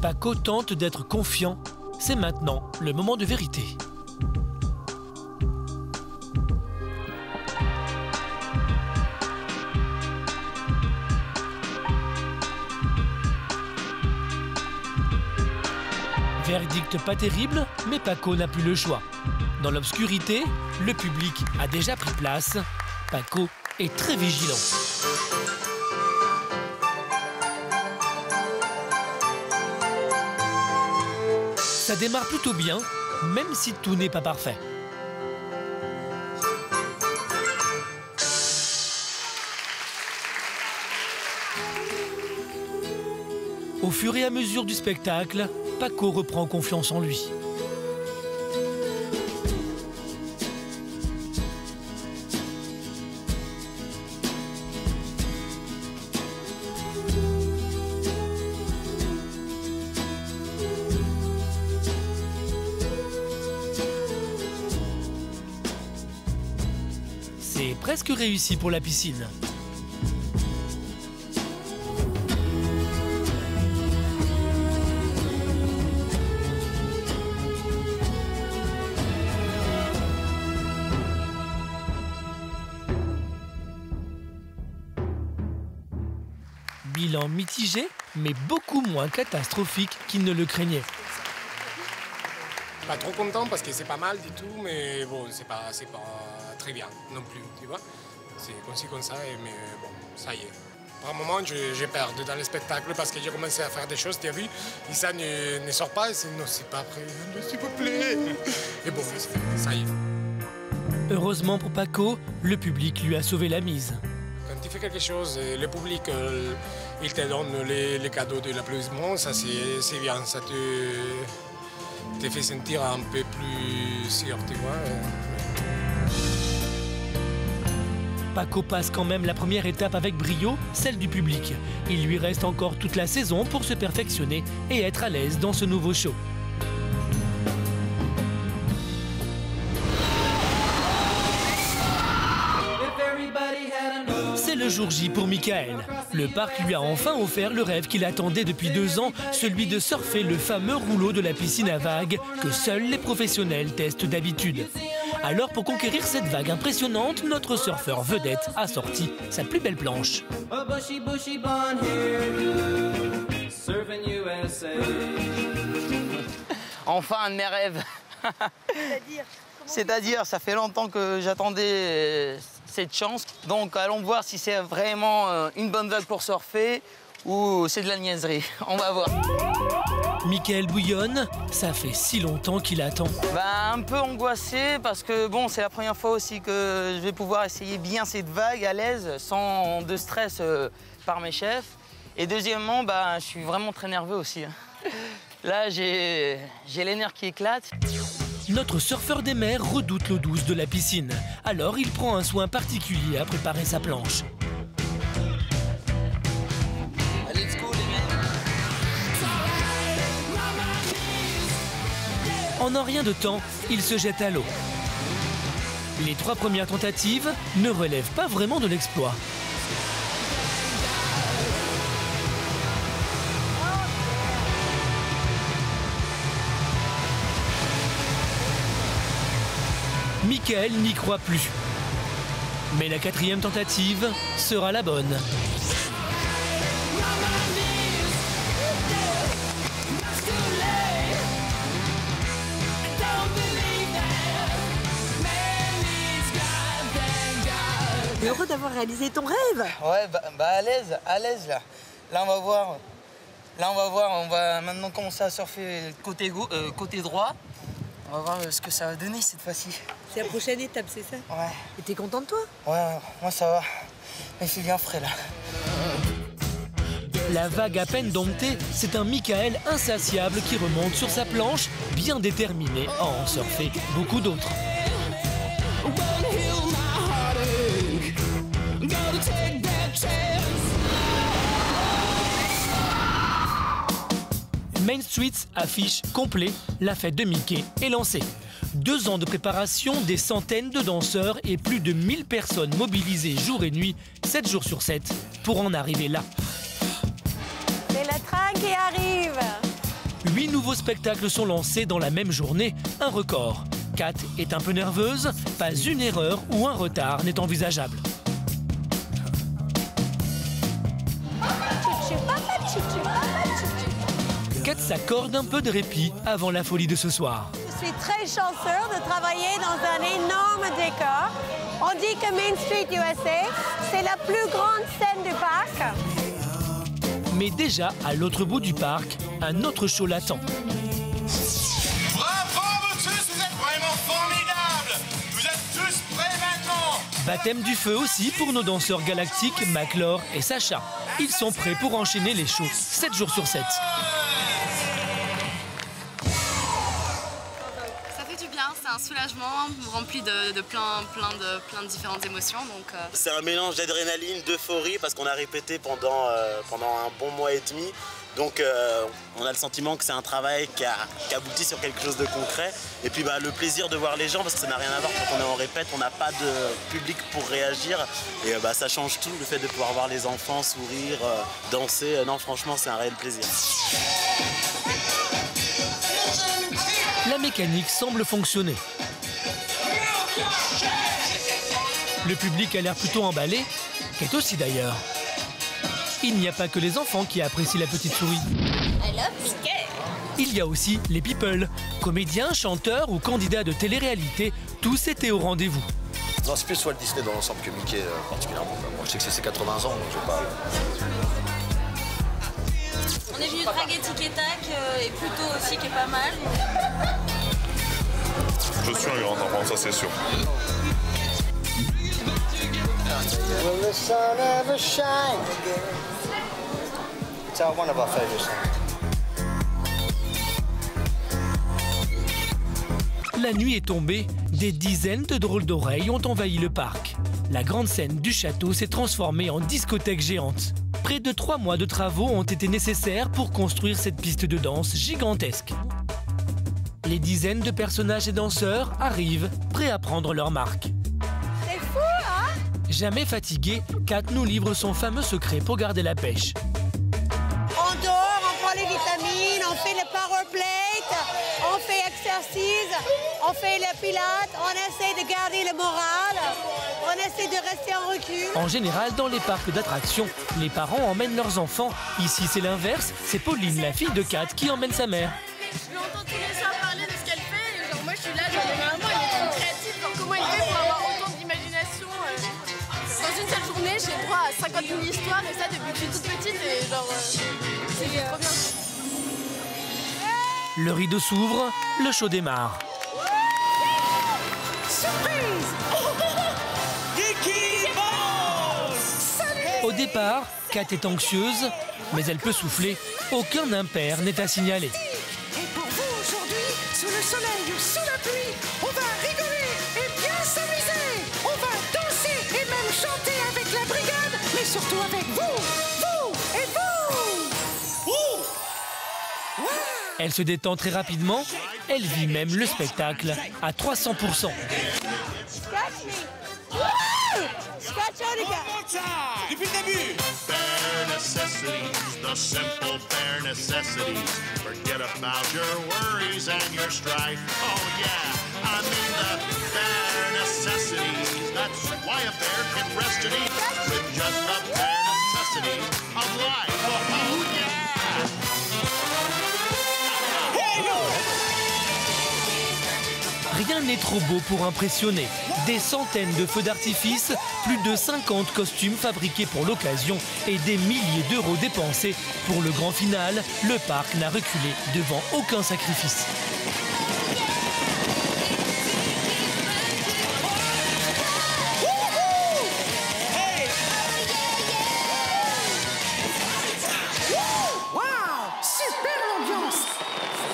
[SPEAKER 1] Paco tente d'être confiant. C'est maintenant le moment de vérité. Verdict pas terrible, mais Paco n'a plus le choix. Dans l'obscurité, le public a déjà pris place. Paco est très vigilant. Ça démarre plutôt bien, même si tout n'est pas parfait. Au fur et à mesure du spectacle, Paco reprend confiance en lui. presque réussi pour la piscine. Bilan mitigé, mais beaucoup moins catastrophique qu'il ne le craignait.
[SPEAKER 25] Pas trop content parce que c'est pas mal du tout, mais bon, c'est pas très bien non plus, tu vois. C'est comme ça, mais bon, ça y est. Par un moment, j'ai peur dans le spectacle parce que j'ai commencé à faire des choses, tu as vu, et ça ne sort pas, et non, c'est pas prêt, s'il vous plaît. Et bon, ça y est.
[SPEAKER 1] Heureusement pour Paco, le public lui a sauvé la mise.
[SPEAKER 25] Quand tu fais quelque chose, le public, il te donne les cadeaux de l'applaudissement, ça c'est bien, ça te fait sentir un peu plus sûr, tu vois.
[SPEAKER 1] Paco passe quand même la première étape avec brio, celle du public. Il lui reste encore toute la saison pour se perfectionner et être à l'aise dans ce nouveau show. C'est le jour J pour Michael. Le parc lui a enfin offert le rêve qu'il attendait depuis 2 ans, celui de surfer le fameux rouleau de la piscine à vagues que seuls les professionnels testent d'habitude. Alors pour conquérir cette vague impressionnante, notre surfeur vedette a sorti sa plus belle planche.
[SPEAKER 10] Enfin un de mes rêves. C'est-à-dire, ça fait longtemps que j'attendais cette chance. Donc allons voir si c'est vraiment une bonne vague pour surfer ou c'est de la niaiserie. On va voir.
[SPEAKER 1] Michael bouillonne, ça fait si longtemps qu'il attend.
[SPEAKER 10] Un peu angoissé parce que bon, c'est la première fois aussi que je vais pouvoir essayer bien cette vague à l'aise, sans de stress par mes chefs. Et deuxièmement, je suis vraiment très nerveux aussi. Là, j'ai les nerfs qui éclatent.
[SPEAKER 1] Notre surfeur des mers redoute l'eau douce de la piscine. Alors il prend un soin particulier à préparer sa planche. En un rien de temps, il se jette à l'eau. Les 3 premières tentatives ne relèvent pas vraiment de l'exploit. Michael n'y croit plus. Mais la 4e tentative sera la bonne.
[SPEAKER 14] Heureux d'avoir réalisé ton rêve.
[SPEAKER 10] Ouais, à l'aise là. Là on va voir. On va maintenant commencer à surfer côté droit. On va voir ce que ça va donner cette fois-ci.
[SPEAKER 14] C'est la prochaine étape, c'est ça?
[SPEAKER 10] Ouais.
[SPEAKER 14] Et t'es content de toi?
[SPEAKER 10] Ouais, moi ça va. Mais il fait bien frais là.
[SPEAKER 1] La vague à peine domptée, c'est un Michael insatiable qui remonte sur sa planche, bien déterminé à en surfer beaucoup d'autres. Main Street affiche complet, la fête de Mickey est lancée. 2 ans de préparation, des centaines de danseurs et plus de 1000 personnes mobilisées jour et nuit, 7 jours sur 7, pour en arriver là.
[SPEAKER 7] C'est le train qui arrive.
[SPEAKER 1] 8 nouveaux spectacles sont lancés dans la même journée, un record. Kat est un peu nerveuse, pas une erreur ou un retard n'est envisageable. Kat s'accorde un peu de répit avant la folie de ce soir.
[SPEAKER 7] Je suis très chanceux de travailler dans un énorme décor. On dit que Main Street USA, c'est la plus grande scène du parc.
[SPEAKER 1] Mais déjà, à l'autre bout du parc, un autre show l'attend.
[SPEAKER 16] Bravo, vous tous, vous êtes vraiment formidables! Vous êtes tous prêts maintenant!
[SPEAKER 1] Baptême du feu aussi pour nos danseurs galactiques, Maclore et Sacha. Ils sont prêts pour enchaîner les shows 7 jours sur 7.
[SPEAKER 17] C'est un soulagement rempli de plein de différentes émotions.
[SPEAKER 18] C'est un mélange d'adrénaline, d'euphorie parce qu'on a répété pendant un bon mois et demi
[SPEAKER 2] Donc on a le sentiment que c'est un travail qui aboutit sur quelque chose de concret. Et puis le plaisir de voir les gens, parce que ça n'a rien à voir quand on est en répète, on n'a pas de public pour réagir. Et ça change tout, le fait de pouvoir voir les enfants sourire, danser. Non, franchement, c'est un réel plaisir.
[SPEAKER 1] La mécanique semble fonctionner. Le public a l'air plutôt emballé, Kate aussi d'ailleurs. Il n'y a pas que les enfants qui apprécient la petite souris. Il y a aussi les people, comédiens, chanteurs ou candidats de télé-réalité, tous étaient au rendez-vous.
[SPEAKER 4] C'est plus Walt Disney dans l'ensemble que Mickey particulièrement. Moi je sais que c'est ses 80 ans, donc je vais pas...
[SPEAKER 26] On est venu draguer Tic et Tac et Pluto aussi qui est pas mal.
[SPEAKER 18] Je suis un grand enfant, ça c'est sûr.
[SPEAKER 19] Will the sun ever shine again? It's one of our favorite songs.
[SPEAKER 1] La nuit est tombée, des dizaines de drôles d'oreilles ont envahi le parc. La grande scène du château s'est transformée en discothèque géante. Près de 3 mois de travaux ont été nécessaires pour construire cette piste de danse gigantesque. Les dizaines de personnages et danseurs arrivent, prêts à prendre leur marque.
[SPEAKER 27] C'est fou, hein?
[SPEAKER 1] Jamais fatiguée, Kat nous livre son fameux secret pour garder la pêche.
[SPEAKER 27] On dort, on prend les vitamines, on fait le power plate, on fait exercice, on fait le pilates, on essaie de garder le moral, on essaie de rester en recul.
[SPEAKER 1] En général, dans les parcs d'attractions, les parents emmènent leurs enfants. Ici, c'est l'inverse, c'est Pauline, la fille de Kat, qui emmène sa mère.
[SPEAKER 5] Je l'entends tous les soirs parler de ce qu'elle fait. Et genre, moi, je suis là, genre, maman, elle est trop créative. Genre, comment elle fait pour avoir autant d'imagination dans une seule journée, j'ai droit à 50 000 histoires et ça depuis que je suis toute petite. Et genre, c'est trop bien.
[SPEAKER 1] Le rideau s'ouvre, le show démarre.
[SPEAKER 19] Surprise!
[SPEAKER 1] Au départ, Kat est anxieuse, mais elle peut souffler. Aucun impair n'est à signaler.
[SPEAKER 19] Et pour vous aujourd'hui, sous le soleil ou sous la pluie, on va rigoler et bien s'amuser. On va danser et même chanter avec la brigade, mais surtout avec vous et vous.
[SPEAKER 1] Elle se détend très rapidement. Elle vit même le spectacle à 300%.
[SPEAKER 16] Depuis le début. Bare necessities, the simple bare necessities. Forget about your worries and your strife. Oh yeah, I mean the bare necessities. That's why a bear can rest and eat with just the bare necessities of life. Oh yeah.
[SPEAKER 1] Rien n'est trop beau pour impressionner. Des centaines de feux d'artifice, plus de 50 costumes fabriqués pour l'occasion et des milliers d'euros dépensés. Pour le grand final, le parc n'a reculé devant aucun sacrifice.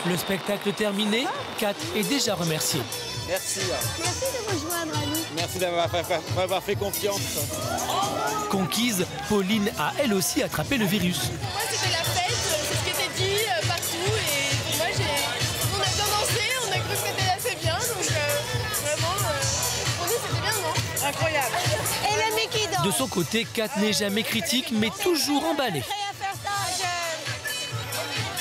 [SPEAKER 1] Le spectacle terminé, Kat est déjà remerciée.
[SPEAKER 19] Merci.
[SPEAKER 27] Merci de me joindre à nous.
[SPEAKER 19] Merci d'avoir fait confiance.
[SPEAKER 1] Conquise, Pauline a elle aussi attrapé le virus.
[SPEAKER 5] Moi, c'était la fête, c'est ce qui était dit partout. Et pour moi, on a bien dansé, on a cru que c'était assez bien. Donc vraiment, pour nous, c'était bien, non?
[SPEAKER 27] Incroyable. Et le Mickey danse.
[SPEAKER 1] De son côté, Kat n'est jamais critique, mais toujours emballée.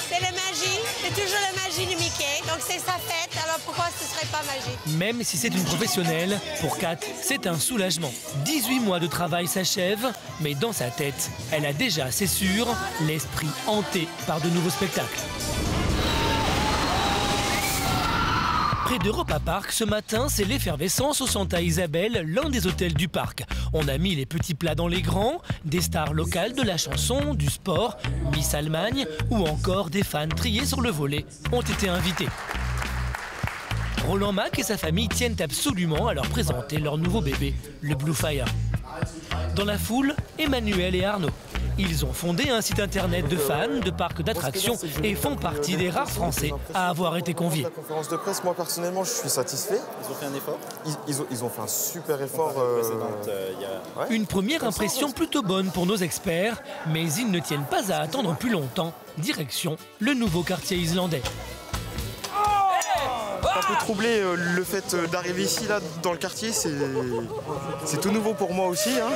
[SPEAKER 27] C'est la magie, c'est toujours la magie de Mickey, donc c'est sa fête, alors pourquoi ce serait pas magique?
[SPEAKER 1] Même si c'est une professionnelle, pour Kat, c'est un soulagement. 18 mois de travail s'achèvent, mais dans sa tête, elle a déjà, c'est sûr, l'esprit hanté par de nouveaux spectacles. Près d'Europa Park, ce matin, c'est l'effervescence au Santa Isabel, l'un des hôtels du parc. On a mis les petits plats dans les grands, des stars locales de la chanson, du sport, Miss Allemagne ou encore des fans triés sur le volet ont été invités. Roland Mac et sa famille tiennent absolument à leur présenter leur nouveau bébé, le Blue Fire. Dans la foule, Emmanuel et Arnaud. Ils ont fondé un site internet de fans de parcs d'attractions et font partie des rares Français à avoir été conviés.
[SPEAKER 9] La conférence de presse, moi personnellement, je suis satisfait.
[SPEAKER 6] Ils ont fait un effort.
[SPEAKER 9] Ils ont fait un super effort.
[SPEAKER 1] Une première impression plutôt bonne pour nos experts, mais ils ne tiennent pas à attendre plus longtemps. Direction le nouveau quartier islandais.
[SPEAKER 9] Un peu troublé le fait d'arriver ici, là, dans le quartier, c'est tout nouveau pour moi aussi. Hein.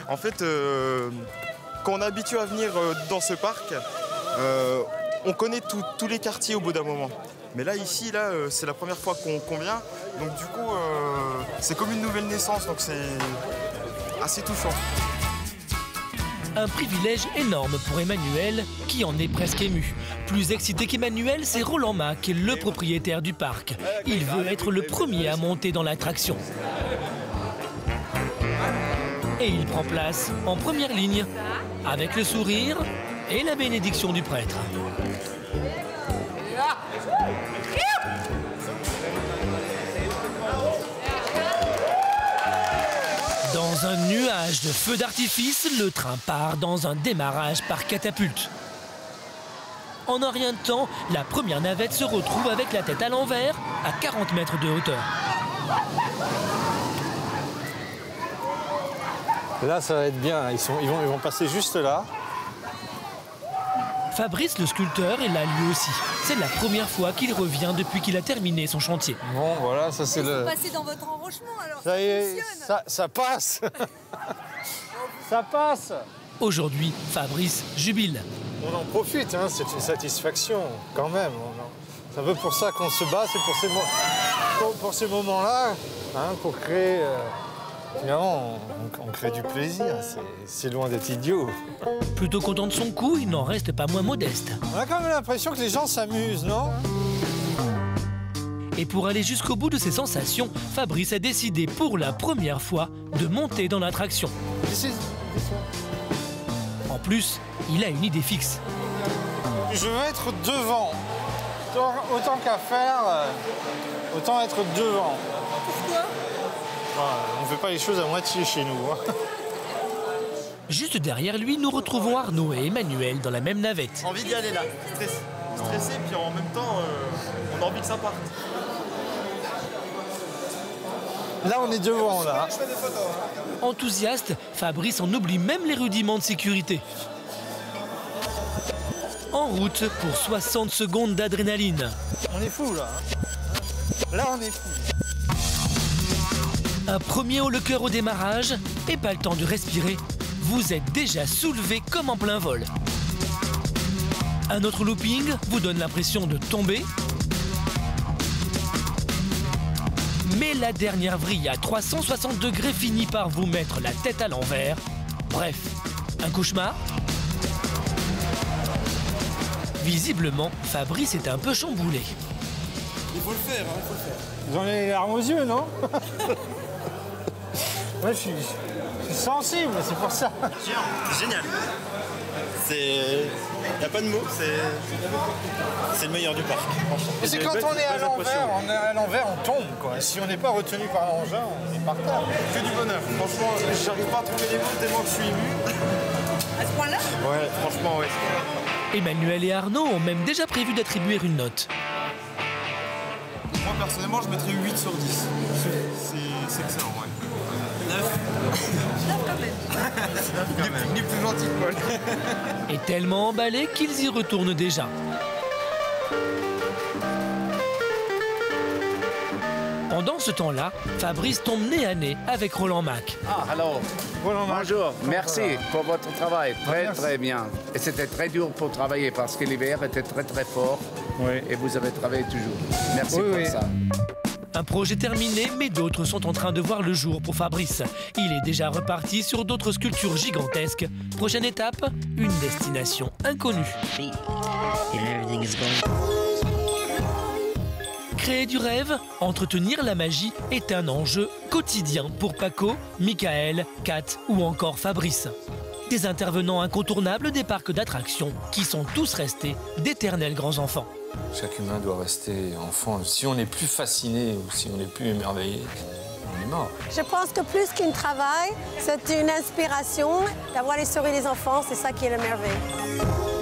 [SPEAKER 9] En fait, quand on est habitué à venir dans ce parc, on connaît tous les quartiers au bout d'un moment. Mais là, ici, c'est la première fois qu'on vient. Donc du coup, c'est comme une nouvelle naissance, donc c'est assez touchant.
[SPEAKER 1] Un privilège énorme pour Emmanuel, qui en est presque ému. Plus excité qu'Emmanuel, c'est Roland Mack, le propriétaire du parc. Il veut être le premier à monter dans l'attraction. Et il prend place en première ligne, avec le sourire et la bénédiction du prêtre. Dans un nuage de feux d'artifice, le train part dans un démarrage par catapulte. En un rien de temps, la première navette se retrouve avec la tête à l'envers, à 40 mètres de hauteur.
[SPEAKER 11] Là, ça va être bien. Ils vont passer juste là.
[SPEAKER 1] Fabrice, le sculpteur, est là lui aussi. C'est la première fois qu'il revient depuis qu'il a terminé son chantier.
[SPEAKER 11] Bon, voilà, ça c'est le...
[SPEAKER 14] Passez dans votre enrochement, alors
[SPEAKER 11] ça y est, ça passe. Ça passe.
[SPEAKER 1] Aujourd'hui, Fabrice jubile.
[SPEAKER 11] On en profite, hein, c'est une satisfaction, quand même. C'est un peu pour ça qu'on se bat, c'est pour ces moments-là, hein, pour créer... Finalement, on crée du plaisir, c'est loin d'être idiot.
[SPEAKER 1] Plutôt content de son coup, il n'en reste pas moins modeste.
[SPEAKER 11] On a quand même l'impression que les gens s'amusent, non?
[SPEAKER 1] Et pour aller jusqu'au bout de ses sensations, Fabrice a décidé pour la première fois de monter dans l'attraction. En plus, il a une idée fixe.
[SPEAKER 11] Je veux être devant. Autant qu'à faire, autant être devant.
[SPEAKER 14] Pourquoi?
[SPEAKER 11] On ne fait pas les choses à moitié chez nous. Hein.
[SPEAKER 1] Juste derrière lui, nous retrouvons Arnaud et Emmanuel dans la même navette.
[SPEAKER 9] Envie d'y aller là, stressé, puis en même temps, on a envie que ça parte.
[SPEAKER 11] Là, on est devant, là.
[SPEAKER 9] Je fais des photos.
[SPEAKER 1] Enthousiaste, Fabrice en oublie même les rudiments de sécurité. En route pour 60 secondes d'adrénaline.
[SPEAKER 11] On est fou, là. Là, on est fou.
[SPEAKER 1] Un premier haut le cœur au démarrage, et pas le temps de respirer, vous êtes déjà soulevé comme en plein vol. Un autre looping vous donne l'impression de tomber. Mais la dernière vrille à 360 degrés finit par vous mettre la tête à l'envers. Bref, un cauchemar. Visiblement, Fabrice est un peu chamboulé.
[SPEAKER 9] Il faut le faire, hein, il faut le faire.
[SPEAKER 11] Vous en avez les larmes aux yeux, non? Moi, je suis sensible, c'est pour ça.
[SPEAKER 9] C'est génial. Il n'y a pas de mots, c'est le meilleur du parc.
[SPEAKER 11] Et c'est quand on est à l'envers, on tombe, quoi. Si on n'est pas retenu par l'engin, on est par terre.
[SPEAKER 9] Que du bonheur. Franchement, j'arrive pas à trouver les mots tellement que je suis ému.
[SPEAKER 14] À ce point-là?
[SPEAKER 9] Ouais, franchement, ouais.
[SPEAKER 1] Emmanuel et Arnaud ont même déjà prévu d'attribuer une note.
[SPEAKER 9] Moi, personnellement, je mettrais 8 sur 10. C'est excellent, ouais. 9.
[SPEAKER 14] 9 quand même.
[SPEAKER 9] Il est plus gentil que Paul.
[SPEAKER 1] Et tellement emballés qu'ils y retournent déjà. Pendant ce temps-là, Fabrice tombe nez à nez avec Roland Mack.
[SPEAKER 15] Ah, alors, bonjour, merci pour votre travail, très bien. Et c'était très dur pour travailler parce que l'hiver était très fort et vous avez travaillé toujours. Merci pour ça.
[SPEAKER 1] Un projet terminé, mais d'autres sont en train de voir le jour pour Fabrice. Il est déjà reparti sur d'autres sculptures gigantesques. Prochaine étape, une destination inconnue. Créer du rêve, entretenir la magie est un enjeu quotidien pour Paco, Michael, Kat ou encore Fabrice. Des intervenants incontournables des parcs d'attractions qui sont tous restés d'éternels grands enfants.
[SPEAKER 11] Chaque humain doit rester enfant. Si on n'est plus fasciné ou si on n'est plus émerveillé,
[SPEAKER 3] on est mort.
[SPEAKER 7] Je pense que plus qu'un travail, c'est une inspiration d'avoir les sourires des enfants, c'est ça qui est la merveille.